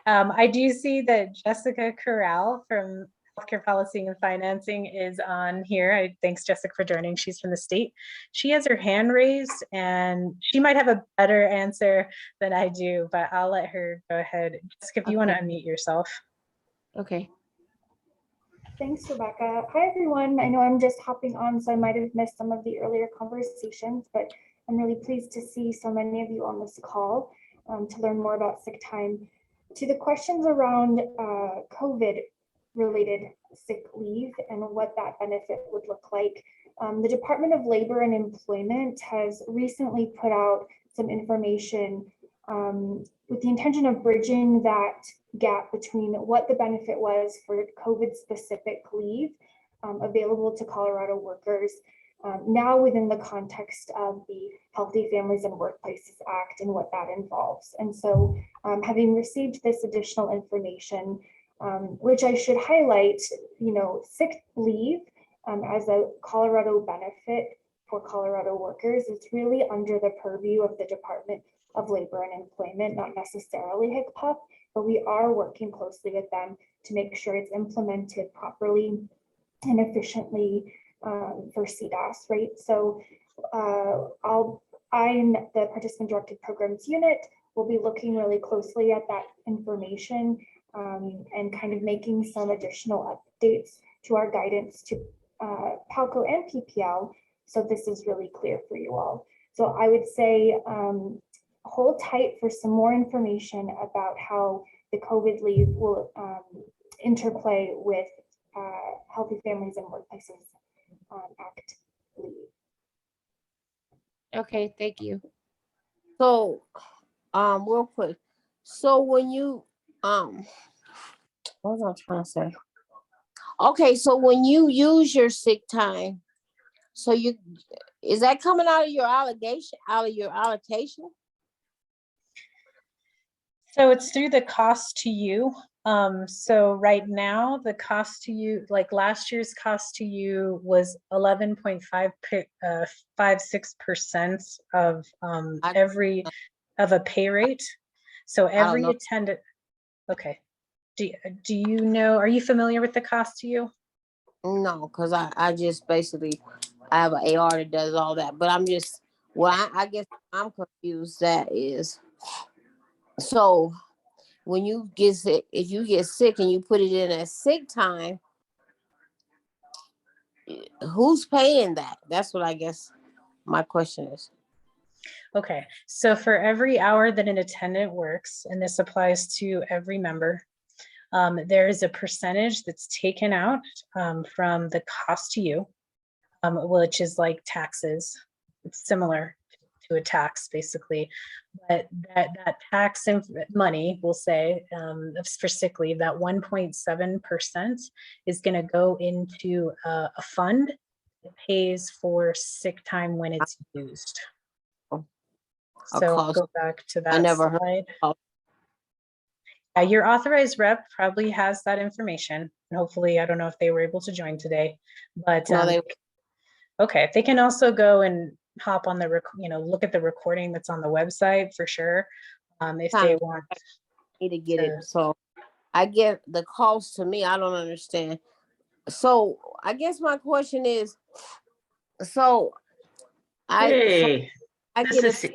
[SPEAKER 1] I do see that Jessica Corral from Healthcare Policy and Financing is on here. Thanks, Jessica, for joining. She's from the state. She has her hand raised and she might have a better answer than I do, but I'll let her go ahead. Jessica, if you want to unmute yourself.
[SPEAKER 2] Okay.
[SPEAKER 4] Thanks, Rebecca. Hi, everyone. I know I'm just hopping on, so I might have missed some of the earlier conversations, but I'm really pleased to see so many of you on this call to learn more about sick time. To the questions around COVID-related sick leave and what that benefit would look like, the Department of Labor and Employment has recently put out some information with the intention of bridging that gap between what the benefit was for COVID-specific leave available to Colorado workers now within the context of the Healthy Families and Workplaces Act and what that involves. And so having received this additional information, which I should highlight, you know, sick leave as a Colorado benefit for Colorado workers is really under the purview of the Department of Labor and Employment, not necessarily HCPF, but we are working closely with them to make sure it's implemented properly and efficiently for CDASS, right? So I and the Participant Directed Programs Unit will be looking really closely at that information and kind of making some additional updates to our guidance to PALCO and PPL. So this is really clear for you all. So I would say hold tight for some more information about how the COVID leave will interplay with Healthy Families and Workplaces Act leave.
[SPEAKER 2] Okay, thank you.
[SPEAKER 3] So, real quick. So when you, what was I trying to say? Okay, so when you use your sick time, so is that coming out of your allocation?
[SPEAKER 1] So it's through the cost to you. So right now, the cost to you, like last year's cost to you was 11.56% of of a pay rate. So every attendant. Okay. Do you know? Are you familiar with the cost to you?
[SPEAKER 3] No, because I just basically I have an AR that does all that, but I'm just I guess I'm confused. That is, so when you get sick, if you get sick and you put it in as sick time, who's paying that? That's what I guess my question is.
[SPEAKER 1] Okay, so for every hour that an attendant works, and this applies to every member, there is a percentage that's taken out from the cost to you, which is like taxes. It's similar to a tax, basically. But that tax money, we'll say, for sick leave, that 1.7% is going to go into a fund that pays for sick time when it's used. So I'll go back to that slide. Your authorized rep probably has that information. And hopefully, I don't know if they were able to join today, but no, okay, they can also go and hop on the, look at the recording that's on the website for sure. If they want
[SPEAKER 3] me to get it. So I get the cost to me. I don't understand. So I guess my question is, so
[SPEAKER 5] I get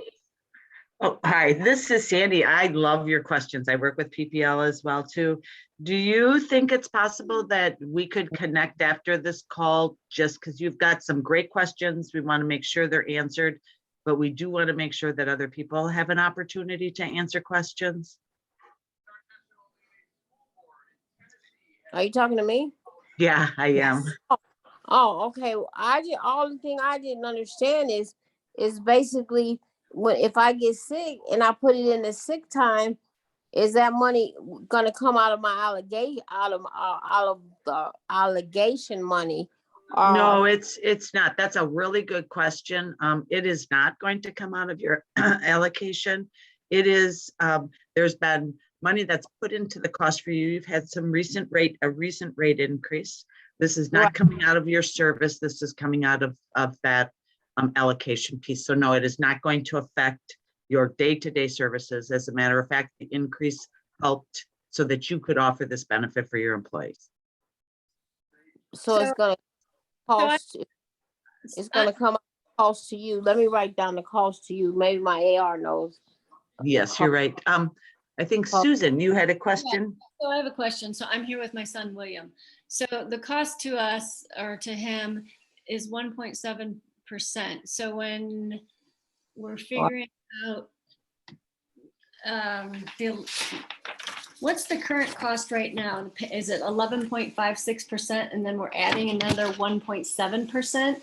[SPEAKER 5] Oh, hi, this is Sandy. I love your questions. I work with PPL as well too. Do you think it's possible that we could connect after this call, just because you've got some great questions? We want to make sure they're answered, but we do want to make sure that other people have an opportunity to answer questions.
[SPEAKER 3] Are you talking to me?
[SPEAKER 5] Yeah, I am.
[SPEAKER 1] Yes.
[SPEAKER 3] Oh, okay. Well, all the thing I didn't understand is basically when if I get sick and I put it in the sick time, is that money gonna come out of my out of the allegation money?
[SPEAKER 5] No, it's not. That's a really good question. It is not going to come out of your allocation. It is, there's been money that's put into the cost for you. You've had a recent rate increase. This is not
[SPEAKER 3] Right.
[SPEAKER 5] coming out of your service. This is coming out of that allocation piece. So no, it is not going to affect your day-to-day services. As a matter of fact, the increase helped so that you could offer this benefit for your employees.
[SPEAKER 3] So it's gonna cost. It's
[SPEAKER 6] I-
[SPEAKER 3] gonna come cost to you. Let me write down the cost to you. Maybe my AR knows.
[SPEAKER 5] Yes, you're right. I think Susan, you had a question?
[SPEAKER 6] So I have a question. So I'm here with my son, William. So the cost to us or to him is 1.7%. So when we're figuring out what's the current cost right now? Is it 11.56%? And then we're adding another 1.7%?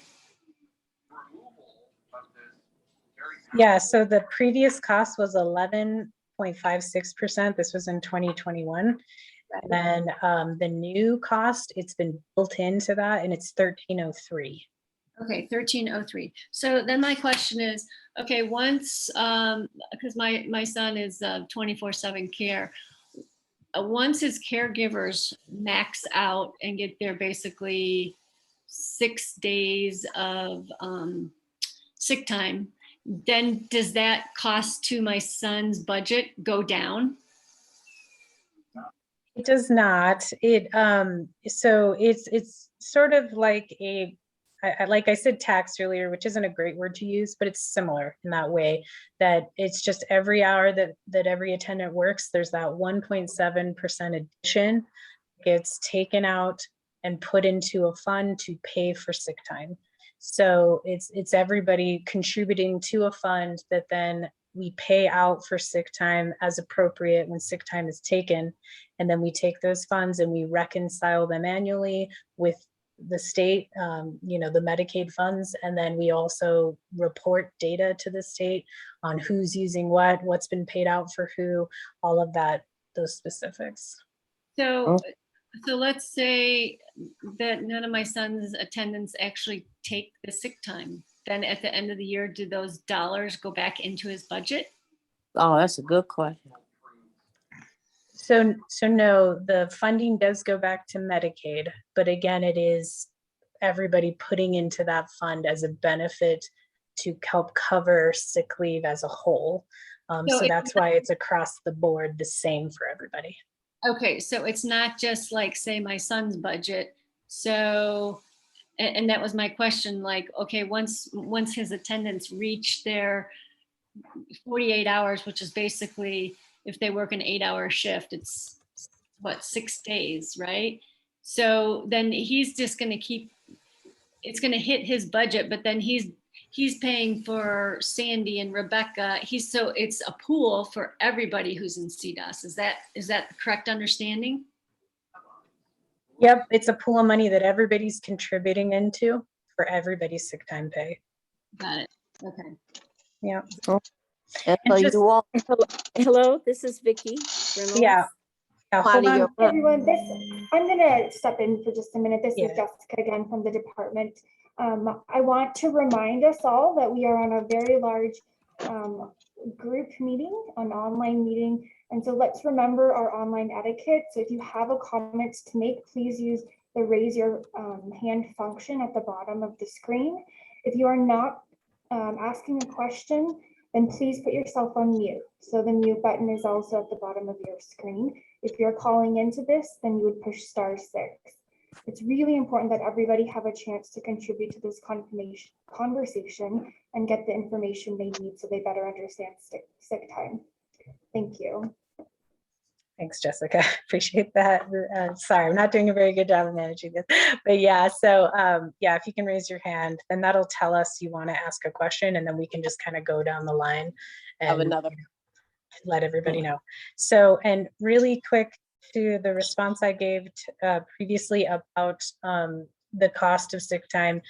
[SPEAKER 1] Yeah, so the previous cost was 11.56%. This was in 2021. And then the new cost, it's been built into that, and it's 1303.
[SPEAKER 6] Okay, 1303. So then my question is, okay, once, because my son is 24/7 care, once his caregivers max out and get their basically 6 days of sick time, then does that cost to my son's budget go down?
[SPEAKER 1] It does not. So it's sort of like like I said tax earlier, which isn't a great word to use, but it's similar in that way, that it's just every hour that every attendant works, there's that 1.7% addition gets taken out and put into a fund to pay for sick time. So it's everybody contributing to a fund that then we pay out for sick time as appropriate when sick time is taken. And then we take those funds and we reconcile them annually with the state, the Medicaid funds. And then we also report data to the state on who's using what's been paid out for who, all of that, those specifics.
[SPEAKER 6] So let's say that none of my son's attendants actually take the sick time. Then at the end of the year, do those dollars go back into his budget?
[SPEAKER 3] Oh, that's a good question.
[SPEAKER 1] So no, the funding does go back to Medicaid, but again, it is everybody putting into that fund as a benefit to help cover sick leave as a whole. So that's why it's across the board the same for everybody.
[SPEAKER 6] Okay, so it's not just like, say, my son's budget. So, and that was my question, like, okay, once his attendants reach their 48 hours, which is basically, if they work an 8-hour shift, it's what, 6 days, right? So then he's just going to it's going to hit his budget, but then he's paying for Sandy and Rebecca. So it's a pool for everybody who's in CDASS. Is that the correct understanding?
[SPEAKER 1] Yep, it's a pool of money that everybody's contributing into for everybody's sick time pay.
[SPEAKER 6] Got it. Okay.
[SPEAKER 1] Yeah.
[SPEAKER 3] And
[SPEAKER 1] And
[SPEAKER 3] so
[SPEAKER 1] just-
[SPEAKER 3] you want
[SPEAKER 7] Hello, this is Vicky. Reynolds.
[SPEAKER 1] Yeah. Hold on.
[SPEAKER 4] Everyone, I'm gonna step in for just a minute. This
[SPEAKER 1] Yeah.
[SPEAKER 4] is Jessica again from the department. I want to remind us all that we are on a very large group meeting, an online meeting. And so let's remember our online etiquette. So if you have a comment to make, please use the raise your hand function at the bottom of the screen. If you are not asking a question, then please put yourself on mute. So the mute button is also at the bottom of your screen. If you're calling into this, then you would push *6. It's really important that everybody have a chance to contribute to this conversation and get the information they need so they better understand sick time. Thank you.
[SPEAKER 1] Thanks, Jessica. Appreciate that. Sorry, I'm not doing a very good job of managing this. But yeah, so yeah, if you can raise your hand, then that'll tell us you want to ask a question, and then we can just kind of go down the line and
[SPEAKER 3] another.
[SPEAKER 1] let everybody know. So, and really quick, to the response I gave previously about the cost of sick time,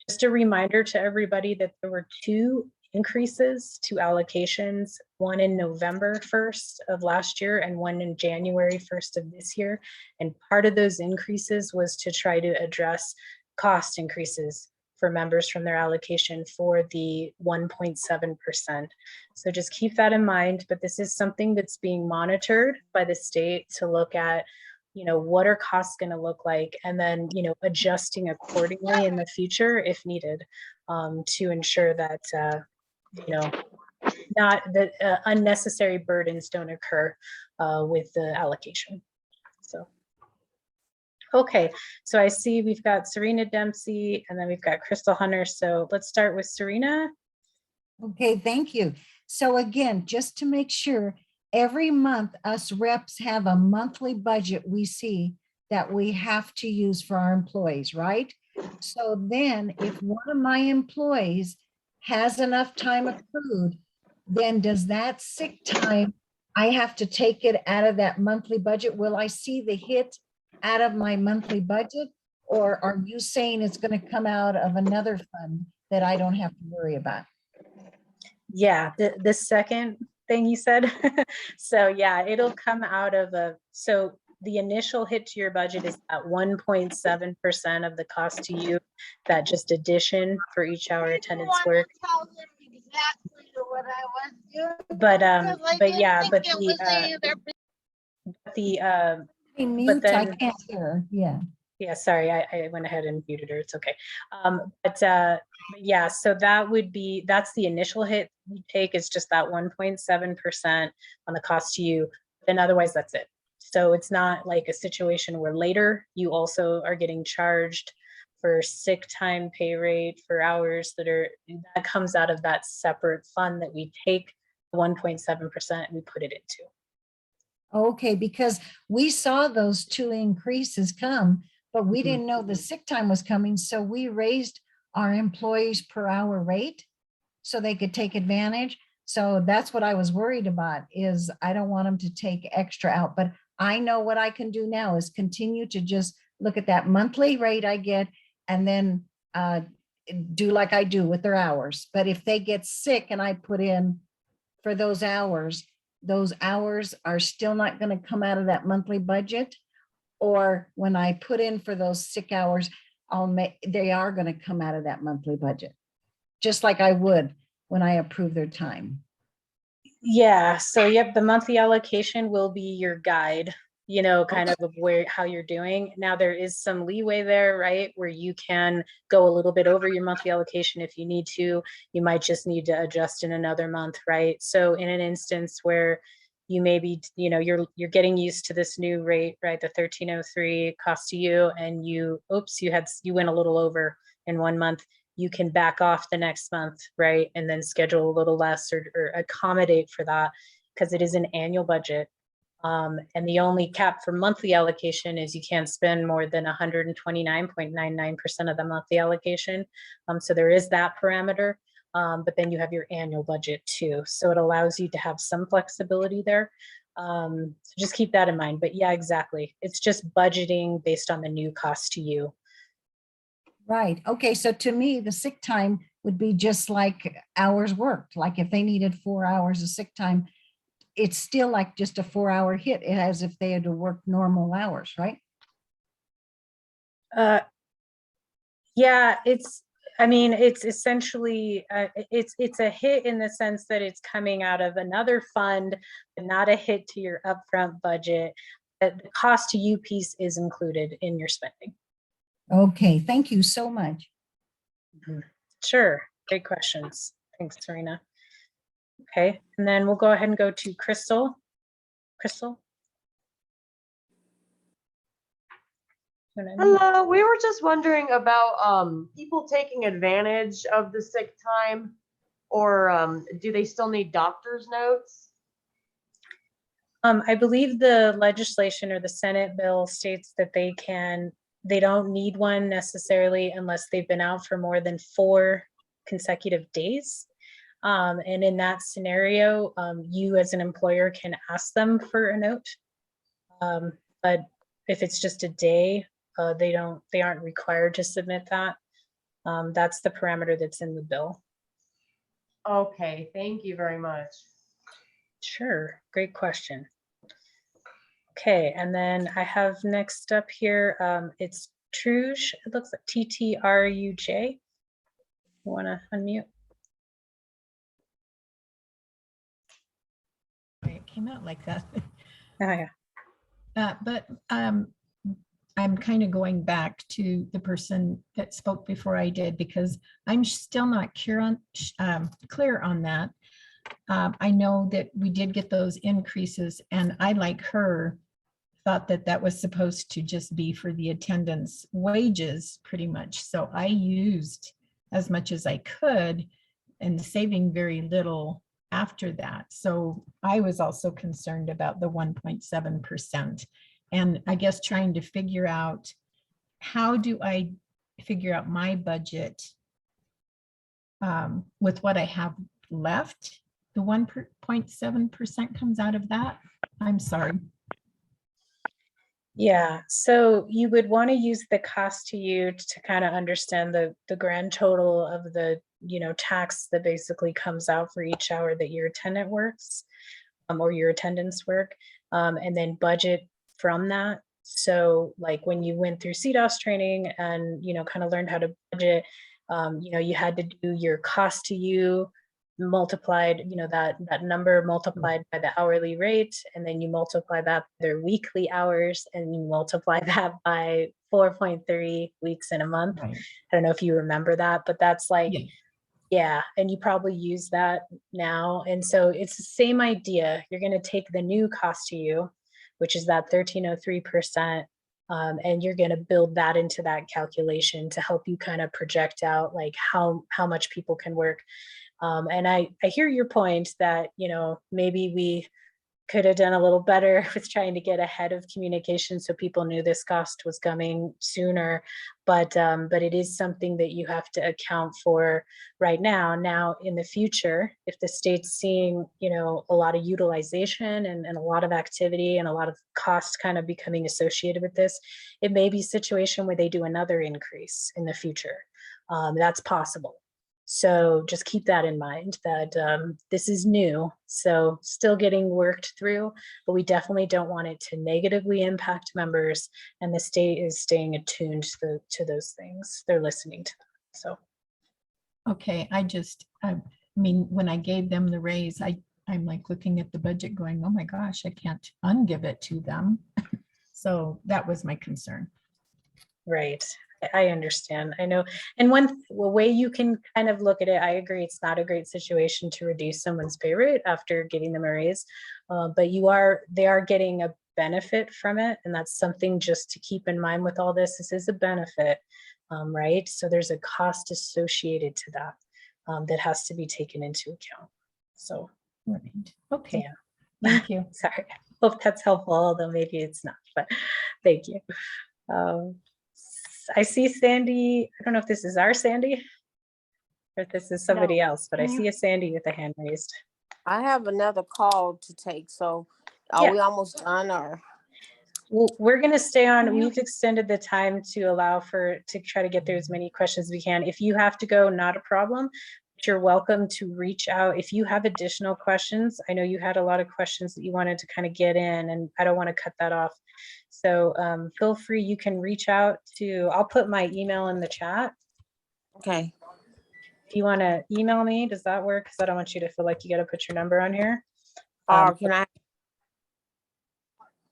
[SPEAKER 1] just a reminder to everybody that there were 2 increases to allocations, one in November 1st of last year and one in January 1st of this year. And part of those increases was to try to address cost increases for members from their allocation for the 1.7%. So just keep that in mind, but this is something that's being monitored by the state to look at, you know, what are costs going to look like, and then, you know, adjusting accordingly in the future if needed, to ensure that, you know, not that unnecessary burdens don't occur with the allocation. So. Okay, so I see we've got Serena Dempsey and then we've got Crystal Hunter. So let's start with Serena.
[SPEAKER 8] Okay, thank you. So again, just to make sure, every month us reps have a monthly budget we see that we have to use for our employees, right? So then if one of my employees has enough time accrued, then does that sick time, I have to take it out of that monthly budget? Will I see the hit out of my monthly budget? Or are you saying it's going to come out of another fund that I don't have to worry about?
[SPEAKER 1] Yeah, the second thing you said. So yeah, it'll come out of so the initial hit to your budget is at 1.7% of the cost to you, that just addition for each hour attendance work.
[SPEAKER 3] Exactly what I was doing.
[SPEAKER 1] But yeah, but
[SPEAKER 8] Mute, I
[SPEAKER 1] then,
[SPEAKER 8] can't hear, yeah.
[SPEAKER 1] yeah, sorry, I went ahead and muted her, it's okay. But yeah, so that's the initial hit you take, is just that 1.7% on the cost to you, then otherwise that's it. So it's not like a situation where later you also are getting charged for sick time pay rate for hours that comes out of that separate fund that we take 1.7% and we put it into.
[SPEAKER 8] Okay, because we saw those 2 increases come, but we didn't know the sick time was coming. So we raised our employees per hour rate so they could take advantage. So that's what I was worried about, is I don't want them to take extra out, but I know what I can do now is continue to just look at that monthly rate I get and then do like I do with their hours. But if they get sick and I put in for those hours are still not going to come out of that monthly budget. Or when I put in for those sick hours, they are going to come out of that monthly budget, just like I would when I approve their time.
[SPEAKER 1] Yeah, so yep, the monthly allocation will be your guide, you know, kind of how you're doing. Now there is some leeway there, right? Where you can go a little bit over your monthly allocation if you need to. You might just need to adjust in another month, right? So in an instance where you may be, you know, you're getting used to this new rate, right? The 1303 cost to you, and you went a little over in one month. You can back off the next month, right? And then schedule a little less or accommodate for that, because it is an annual budget. And the only cap for monthly allocation is you can't spend more than 129.99% of the monthly allocation. So there is that parameter, but then you have your annual budget too. So it allows you to have some flexibility there. So just keep that in mind. But yeah, exactly. It's just budgeting based on the new cost to you.
[SPEAKER 8] Right. Okay. So to me, the sick time would be just like hours worked. Like if they needed 4 hours of sick time, it's still like just a 4-hour hit, as if they had to work normal hours, right?
[SPEAKER 1] Yeah, it's essentially, it's a hit in the sense that it's coming out of another fund, but not a hit to your upfront budget. The cost to you piece is included in your spending.
[SPEAKER 8] Okay, thank you so much.
[SPEAKER 1] Sure, great questions. Thanks, Serena. Okay, and then we'll go ahead and go to Crystal. Crystal?
[SPEAKER 9] Hello, we were just wondering about people taking advantage of the sick time, or do they still need doctor's notes?
[SPEAKER 1] I believe the legislation or the Senate bill states that they don't need one necessarily unless they've been out for more than 4 consecutive days. And in that scenario, you as an employer can ask them for a note. But if it's just a day, they aren't required to submit that. That's the parameter that's in the bill.
[SPEAKER 9] Okay, thank you very much.
[SPEAKER 1] Sure, great question. Okay, and then I have next up here, it's Truj, it looks like TTRUJ. You wanna unmute?
[SPEAKER 10] It came out like that.
[SPEAKER 1] Oh, yeah.
[SPEAKER 10] But I'm kind of going back to the person that spoke before I did, because I'm still not clear on that. I know that we did get those increases, and I, like her, thought that that was supposed to just be for the attendance wages pretty much. So I used as much as I could and saving very little after that. So I was also concerned about the 1.7%. And I guess trying to figure out, how do I figure out my budget with what I have left? The 1.7% comes out of that? I'm sorry.
[SPEAKER 1] Yeah, so you would want to use the cost to you to kind of understand the grand total of the, tax that basically comes out for each hour that your attendant works, or your attendants work, and then budget from that. So like when you went through CDASS training and, kind of learned how to budget, you had to do your cost to you multiplied, that number multiplied by the hourly rate, and then you multiply that by their weekly hours, and you multiply that by 4.3 weeks in a month.
[SPEAKER 10] Right.
[SPEAKER 1] I don't know if you remember that, but that's like,
[SPEAKER 10] Yeah.
[SPEAKER 1] yeah, and you probably use that now. And so it's the same idea. You're going to take the new cost to you, which is that 1303%, and you're going to build that into that calculation to help you kind of project out like how much people can work. And I hear your point that, maybe we could have done a little better with trying to get ahead of communication so people knew this cost was coming sooner. But it is something that you have to account for right now. Now, in the future, if the state's seeing, a lot of utilization and a lot of activity and a lot of costs kind of becoming associated with this, it may be a situation where they do another increase in the future. That's possible. So just keep that in mind, that this is new, so still getting worked through, but we definitely don't want it to negatively impact members, and the state is staying attuned to those things. They're listening to them, so.
[SPEAKER 10] Okay, I mean, when I gave them the raise, I'm like looking at the budget going, oh my gosh, I can't ungive it to them. So that was my concern.
[SPEAKER 1] Right. I understand. I know. And one way you can kind of look at it, I agree, it's not a great situation to reduce someone's pay rate after giving them a raise, but they are getting a benefit from it. And that's something just to keep in mind with all this. This is a benefit, right? So there's a cost associated to that that has to be taken into account. So,
[SPEAKER 10] Right. Okay.
[SPEAKER 1] Yeah.
[SPEAKER 10] Thank you.
[SPEAKER 1] Sorry. Hope that's helpful, although maybe it's not, but thank you. I see Sandy. I don't know if this is our Sandy or if this is somebody else, but I see a Sandy with a hand raised.
[SPEAKER 3] I have another call to take, so are we almost done, or?
[SPEAKER 1] Well, we're going to stay on. We've extended the time to allow to try to get through as many questions as we can. If you have to go, not a problem. But you're welcome to reach out if you have additional questions. I know you had a lot of questions that you wanted to kind of get in, and I don't want to cut that off. So feel free, you can reach out to, I'll put my email in the chat.
[SPEAKER 3] Okay.
[SPEAKER 1] If you want to email me, does that work? Because I don't want you to feel like you got to put your number on here.
[SPEAKER 3] Or can I?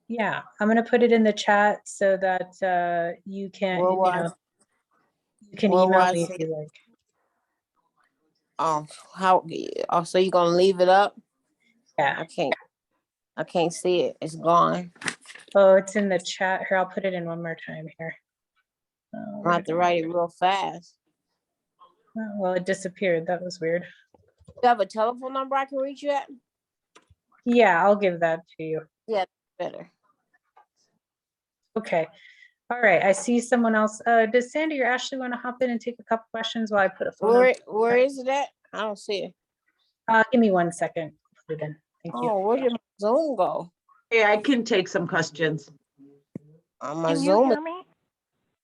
[SPEAKER 1] Yeah, I'm going to put it in the chat so that you can, you can email me if you like.
[SPEAKER 3] Oh, so you're going to leave it up?
[SPEAKER 1] Yeah.
[SPEAKER 3] I can't see it. It's gone.
[SPEAKER 1] Oh, it's in the chat. Here, I'll put it in one more time here.
[SPEAKER 3] I have to write it real fast.
[SPEAKER 1] Oh, well, it disappeared. That was weird.
[SPEAKER 3] You have a telephone number I can reach you at?
[SPEAKER 1] Yeah, I'll give that to you.
[SPEAKER 3] Yeah, better.
[SPEAKER 1] Okay. All right. I see someone else. Does Sandy or Ashley want to hop in and take a couple questions while I put a phone?
[SPEAKER 3] Where is it at? I don't see it.
[SPEAKER 1] Give me 1 second. Thank you.
[SPEAKER 3] Oh, where did my Zoom go?
[SPEAKER 5] Hey, I can take some questions.
[SPEAKER 3] On my
[SPEAKER 11] Can you
[SPEAKER 3] Zoom.
[SPEAKER 11] hear me?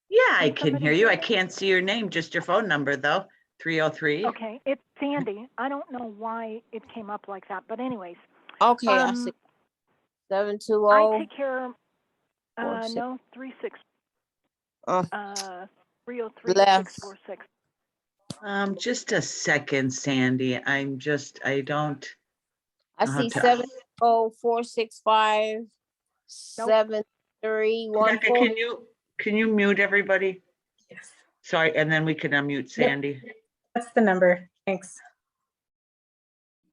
[SPEAKER 5] Yeah, I
[SPEAKER 11] Can
[SPEAKER 5] can
[SPEAKER 11] somebody
[SPEAKER 5] hear you.
[SPEAKER 11] hear
[SPEAKER 5] I
[SPEAKER 11] me?
[SPEAKER 5] can't see your name, just your phone number though. 303.
[SPEAKER 11] Okay, it's Sandy. I don't know why it came up like that, but anyways,
[SPEAKER 3] Okay, I see.
[SPEAKER 11] I
[SPEAKER 3] 720.
[SPEAKER 11] take care of,
[SPEAKER 3] 46.
[SPEAKER 11] no, 36,
[SPEAKER 3] Uh,
[SPEAKER 11] 303
[SPEAKER 3] left.
[SPEAKER 11] 646.
[SPEAKER 5] Just a second, Sandy. I don't.
[SPEAKER 3] I
[SPEAKER 5] know how
[SPEAKER 3] see
[SPEAKER 5] to-
[SPEAKER 3] 70465
[SPEAKER 5] Rebecca,
[SPEAKER 3] 7314.
[SPEAKER 5] can you mute everybody?
[SPEAKER 1] Yes,
[SPEAKER 5] Sorry, and then we can unmute Sandy.
[SPEAKER 1] that's the number. Thanks.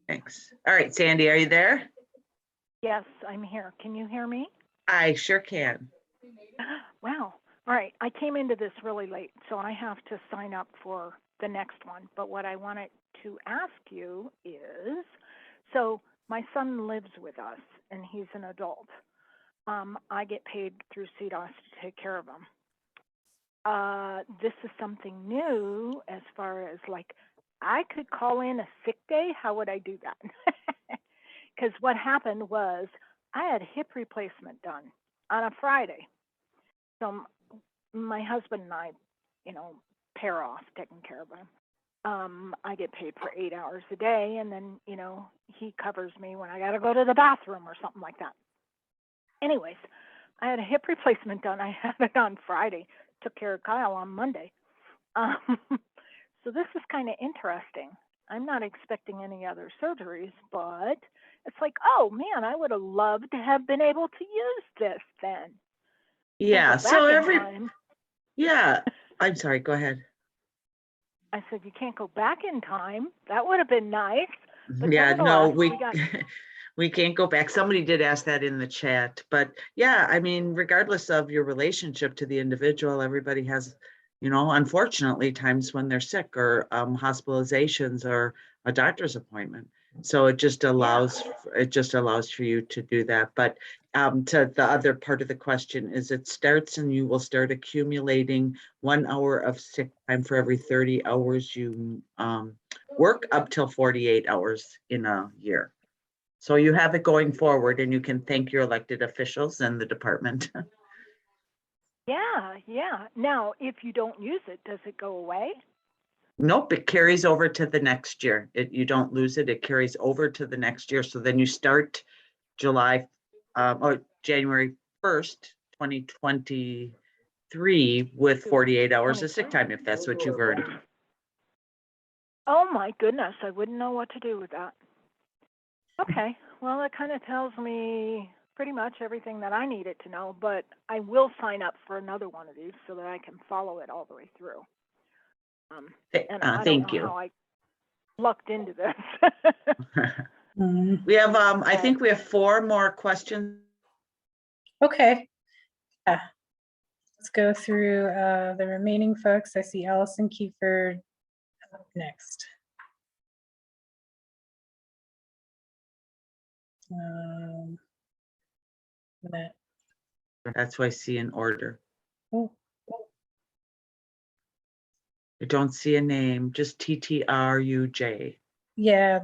[SPEAKER 5] Thanks. All right, Sandy, are you there?
[SPEAKER 11] Yes, I'm here. Can you hear me?
[SPEAKER 5] I sure can.
[SPEAKER 11] Wow. All right. I came into this really late, so I have to sign up for the next one. But what I wanted to ask you is, so my son lives with us and he's an adult. I get paid through CDASS to take care of him. This is something new as far as like, I could call in a sick day. How would I do that? Because what happened was I had hip replacement done on a Friday. So my husband and I, pair off taking care of him. I get paid for 8 hours a day, and then, he covers me when I got to go to the bathroom or something like that. Anyways, I had a hip replacement done. I had it on Friday, took care of Kyle on Monday. So this is kind of interesting. I'm not expecting any other surgeries, but it's like, oh man, I would have loved to have been able to use this then.
[SPEAKER 5] Yeah,
[SPEAKER 11] Can't go
[SPEAKER 5] so
[SPEAKER 11] back in time.
[SPEAKER 5] yeah, I'm sorry, go ahead.
[SPEAKER 11] I said, you can't go back in time. That would have been nice. But
[SPEAKER 5] Yeah, no,
[SPEAKER 11] nevertheless, we got
[SPEAKER 5] we can't go back. Somebody did ask that in the chat, but yeah, I mean, regardless of your relationship to the individual, everybody has, unfortunately, times when they're sick or hospitalizations or a doctor's appointment. So it just allows for you to do that. But to the other part of the question is, it starts and you will start accumulating 1 hour of sick time for every 30 hours you work, up till 48 hours in a year. So you have it going forward, and you can thank your elected officials and the department.
[SPEAKER 11] Yeah. Now, if you don't use it, does it go away?
[SPEAKER 5] Nope, it carries over to the next year. You don't lose it. It carries over to the next year. So then you start January 1st, 2023 with 48 hours of sick time, if that's what you've earned.
[SPEAKER 11] Oh my goodness, I wouldn't know what to do with that. Okay, well, that kind of tells me pretty much everything that I needed to know, but I will sign up for another one of these so that I can follow it all the way through. And I don't know how I lucked into this.
[SPEAKER 5] We have, I think we have 4 more questions.
[SPEAKER 1] Okay. Yeah. Let's go through the remaining folks. I see Allison Kiefer up next.
[SPEAKER 5] That's why I see an order.
[SPEAKER 1] Oh,
[SPEAKER 5] I don't see a name, just TTRUJ.
[SPEAKER 1] yeah,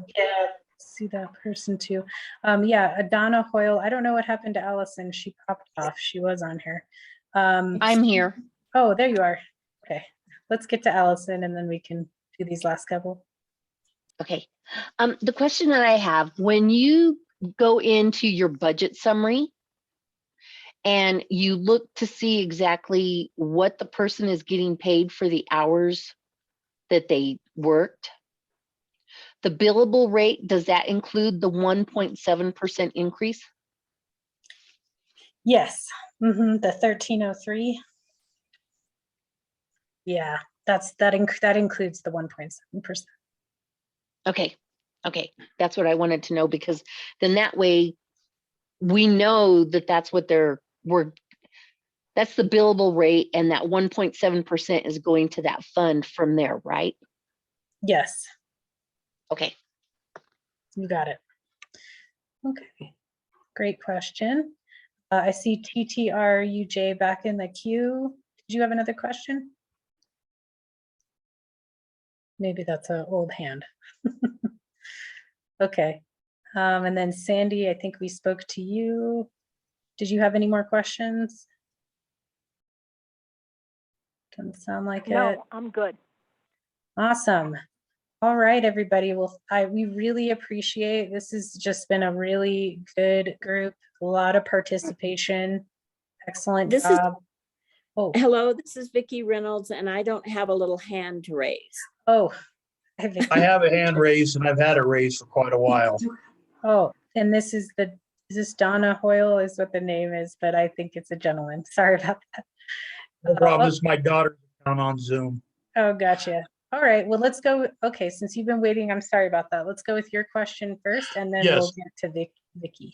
[SPEAKER 1] see that person too. Yeah, Donna Hoyle. I don't know what happened to Allison. She popped off. She was on here.
[SPEAKER 12] I'm here.
[SPEAKER 1] Oh, there you are. Okay, let's get to Allison and then we can do these last couple.
[SPEAKER 12] Okay. The question that I have, when you go into your budget summary and you look to see exactly what the person is getting paid for the hours that they worked, the billable rate, does that include the 1.7% increase?
[SPEAKER 1] Yes, the 1303. Yeah, that includes the 1.7%.
[SPEAKER 12] Okay, that's what I wanted to know, because then that way we know that that's what that's the billable rate, and that 1.7% is going to that fund from there, right?
[SPEAKER 1] Yes,
[SPEAKER 12] Okay.
[SPEAKER 1] you got it. Okay, great question. I see TTRUJ back in the queue. Did you have another question? Maybe that's an old hand. Okay. And then Sandy, I think we spoke to you. Did you have any more questions? Doesn't sound like it.
[SPEAKER 11] No, I'm good.
[SPEAKER 1] Awesome. All right, everybody. Well, we really appreciate, this has just been a really good group, a lot of participation. Excellent
[SPEAKER 7] This is-
[SPEAKER 1] job. Oh,
[SPEAKER 7] Hello, this is Vicki Reynolds, and I don't have a little hand to raise.
[SPEAKER 1] oh.
[SPEAKER 13] I have a hand raised and I've had it raised for quite a while.
[SPEAKER 1] Oh, and this is this Donna Hoyle is what the name is, but I think it's a gentleman. Sorry about that.
[SPEAKER 13] No problem. This is my daughter's account on Zoom.
[SPEAKER 1] Oh, gotcha. All right, well, let's go. Okay, since you've been waiting, I'm sorry about that. Let's go with your question first, and then we'll
[SPEAKER 13] Yes.
[SPEAKER 1] get to Vicki.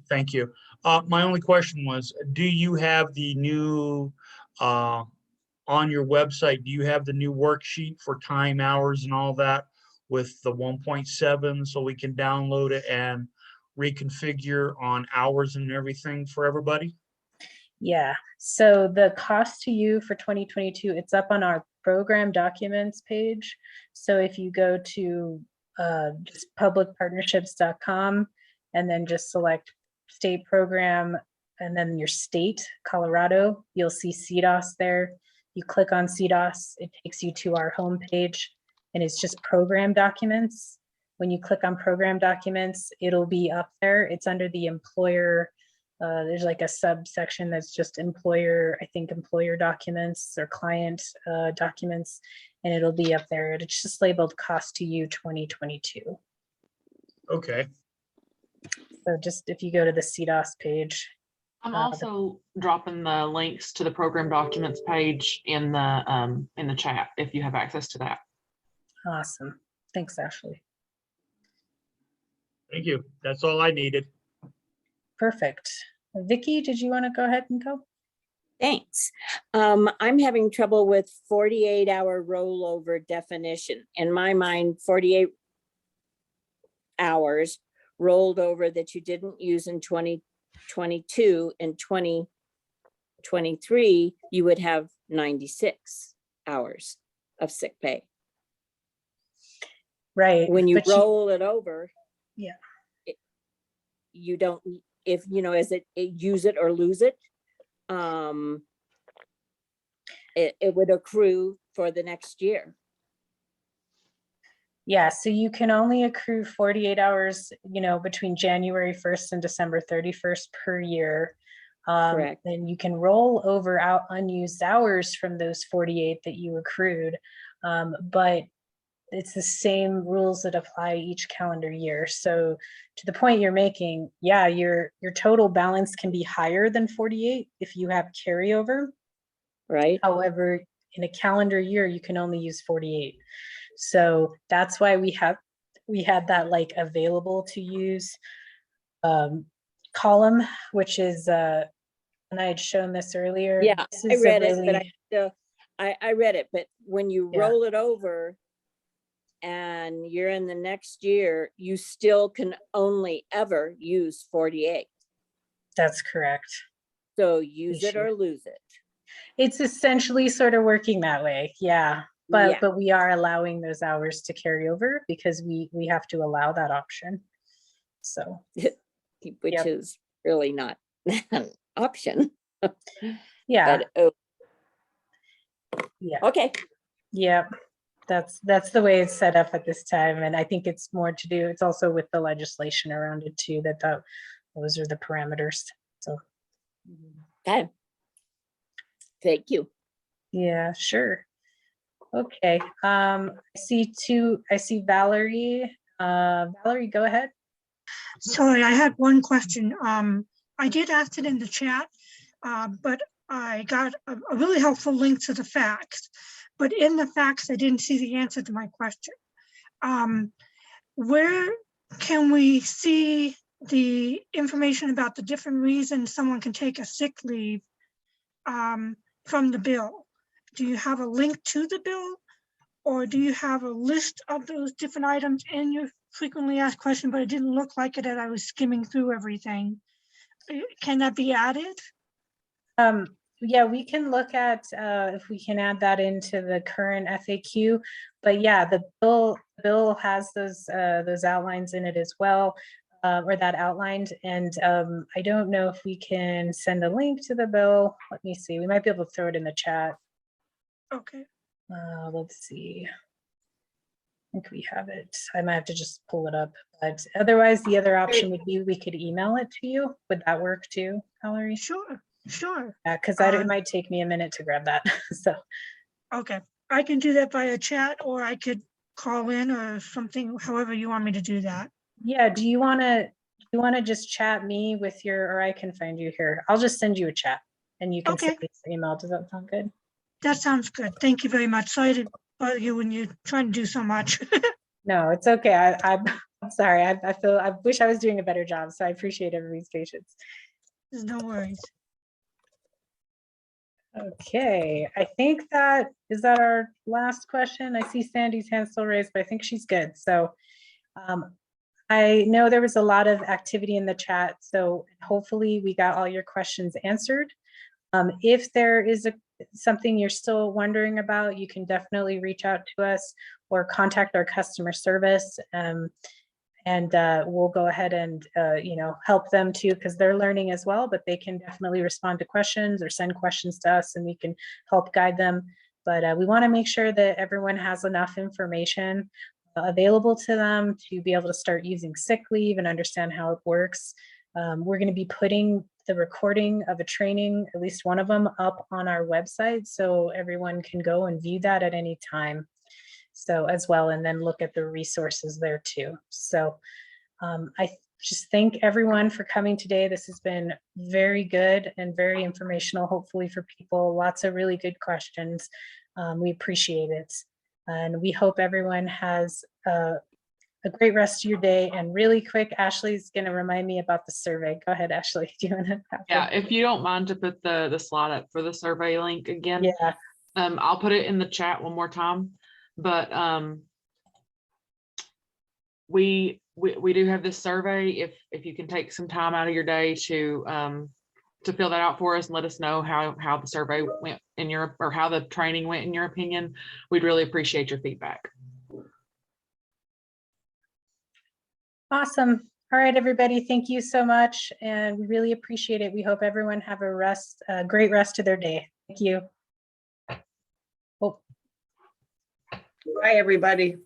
[SPEAKER 13] Thank you. My only question was, do you have the new, on your website, do you have the new worksheet for time, hours and all that with the 1.7 so we can download it and reconfigure on hours and everything for everybody?
[SPEAKER 1] Yeah, so the cost to you for 2022, it's up on our program documents page. So if you go to just publicpartnerships.com and then just select state program and then your state, Colorado, you'll see CDASS there. You click on CDASS, it takes you to our homepage and it's just program documents. When you click on program documents, it'll be up there. It's under the employer. There's like a subsection that's just employer, I think employer documents or client documents, and it'll be up there. It's just labeled cost to you 2022.
[SPEAKER 13] Okay.
[SPEAKER 1] So just if you go to the CDASS page.
[SPEAKER 14] I'm also dropping the links to the program documents page in the chat if you have access to that.
[SPEAKER 1] Awesome. Thanks, Ashley.
[SPEAKER 13] Thank you. That's all I needed.
[SPEAKER 1] Perfect. Vicki, did you want to go ahead and go?
[SPEAKER 7] Thanks. I'm having trouble with 48-hour rollover definition. In my mind, 48 hours rolled over that you didn't use in 2022 and 2023, you would have 96 hours of sick pay.
[SPEAKER 1] Right.
[SPEAKER 7] When you roll it over,
[SPEAKER 1] yeah,
[SPEAKER 7] you don't, if you know, as it use it or lose it, it would accrue for the next year.
[SPEAKER 1] Yeah, so you can only accrue 48 hours, between January 1st and December 31st per year.
[SPEAKER 7] Correct.
[SPEAKER 1] And you can roll over out unused hours from those 48 that you accrued, but it's the same rules that apply each calendar year. So to the point you're making, yeah, your total balance can be higher than 48 if you have carryover.
[SPEAKER 7] Right.
[SPEAKER 1] However, in a calendar year, you can only use 48. So that's why we had that like available to use column, which is and I had shown this earlier.
[SPEAKER 7] Yeah,
[SPEAKER 1] this
[SPEAKER 7] I
[SPEAKER 1] is
[SPEAKER 7] read it, but I read it, but when you roll it over and you're in the next year, you still can only ever use 48.
[SPEAKER 1] That's correct.
[SPEAKER 7] So use it or lose it.
[SPEAKER 1] It's essentially sort of working that way. Yeah. But we are allowing those hours to carry over because we have to allow that option. So
[SPEAKER 7] which is really not an option.
[SPEAKER 1] Yeah.
[SPEAKER 7] But,
[SPEAKER 1] yeah.
[SPEAKER 7] Okay.
[SPEAKER 1] Yeah. That's the way it's set up at this time. And I think it's more to do, it's also with the legislation around it too, that those are the parameters. So
[SPEAKER 7] okay. Thank you.
[SPEAKER 1] Yeah, sure. Okay. I see Valerie. Valerie, go ahead.
[SPEAKER 15] Sorry, I had one question. I did ask it in the chat, but I got a really helpful link to the facts. But in the facts, I didn't see the answer to my question. Where can we see the information about the different reasons someone can take a sick leave from the bill? Do you have a link to the bill? Or do you have a list of those different items in your frequently asked question, but it didn't look like it as I was skimming through everything? Can that be added?
[SPEAKER 1] Yeah, we can look at if we can add that into the current FAQ. But yeah, the bill has those outlines in it as well, or that outlined. And I don't know if we can send a link to the bill. Let me see. We might be able to throw it in the chat.
[SPEAKER 15] Okay.
[SPEAKER 1] Let's see. I think we have it. I might have to just pull it up. But otherwise, the other option would be we could email it to you. Would that work too, Valerie?
[SPEAKER 15] Sure, sure.
[SPEAKER 1] Yeah, because it might take me a minute to grab that. So.
[SPEAKER 15] Okay, I can do that via chat, or I could call in or something, however you want me to do that.
[SPEAKER 1] Yeah, do you want to just chat me with your, or I can find you here. I'll just send you a chat and you can
[SPEAKER 15] Okay.
[SPEAKER 1] send me an email. Does that sound good?
[SPEAKER 15] That sounds good. Thank you very much. Sorry to bother you when you're trying to do so much.
[SPEAKER 1] No, it's okay. I'm sorry. I wish I was doing a better job. So I appreciate everybody's patience.
[SPEAKER 15] There's no worries.
[SPEAKER 1] Okay, I think is that our last question. I see Sandy's hand still raised, but I think she's good. So I know there was a lot of activity in the chat, so hopefully we got all your questions answered. If there is something you're still wondering about, you can definitely reach out to us or contact our customer service. And we'll go ahead and help them too, because they're learning as well, but they can definitely respond to questions or send questions to us and we can help guide them. But we want to make sure that everyone has enough information available to them to be able to start using sick leave and understand how it works. We're going to be putting the recording of a training, at least one of them, up on our website so everyone can go and view that at any time. So as well, and then look at the resources there too. So I just thank everyone for coming today. This has been very good and very informational, hopefully for people. Lots of really good questions. We appreciate it. And we hope everyone has a great rest of your day. And really quick, Ashley's going to remind me about the survey. Go ahead, Ashley. Do you want to?
[SPEAKER 14] Yeah, if you don't mind to put the slide up for the survey link again.
[SPEAKER 1] Yeah.
[SPEAKER 14] I'll put it in the chat one more time. But we do have this survey. If you can take some time out of your day to fill that out for us and let us know how the survey went or how the training went in your opinion, we'd really appreciate your feedback.
[SPEAKER 1] Awesome. All right, everybody. Thank you so much. And we really appreciate it. We hope everyone have a great rest of their day. Thank you.
[SPEAKER 5] Bye, everybody.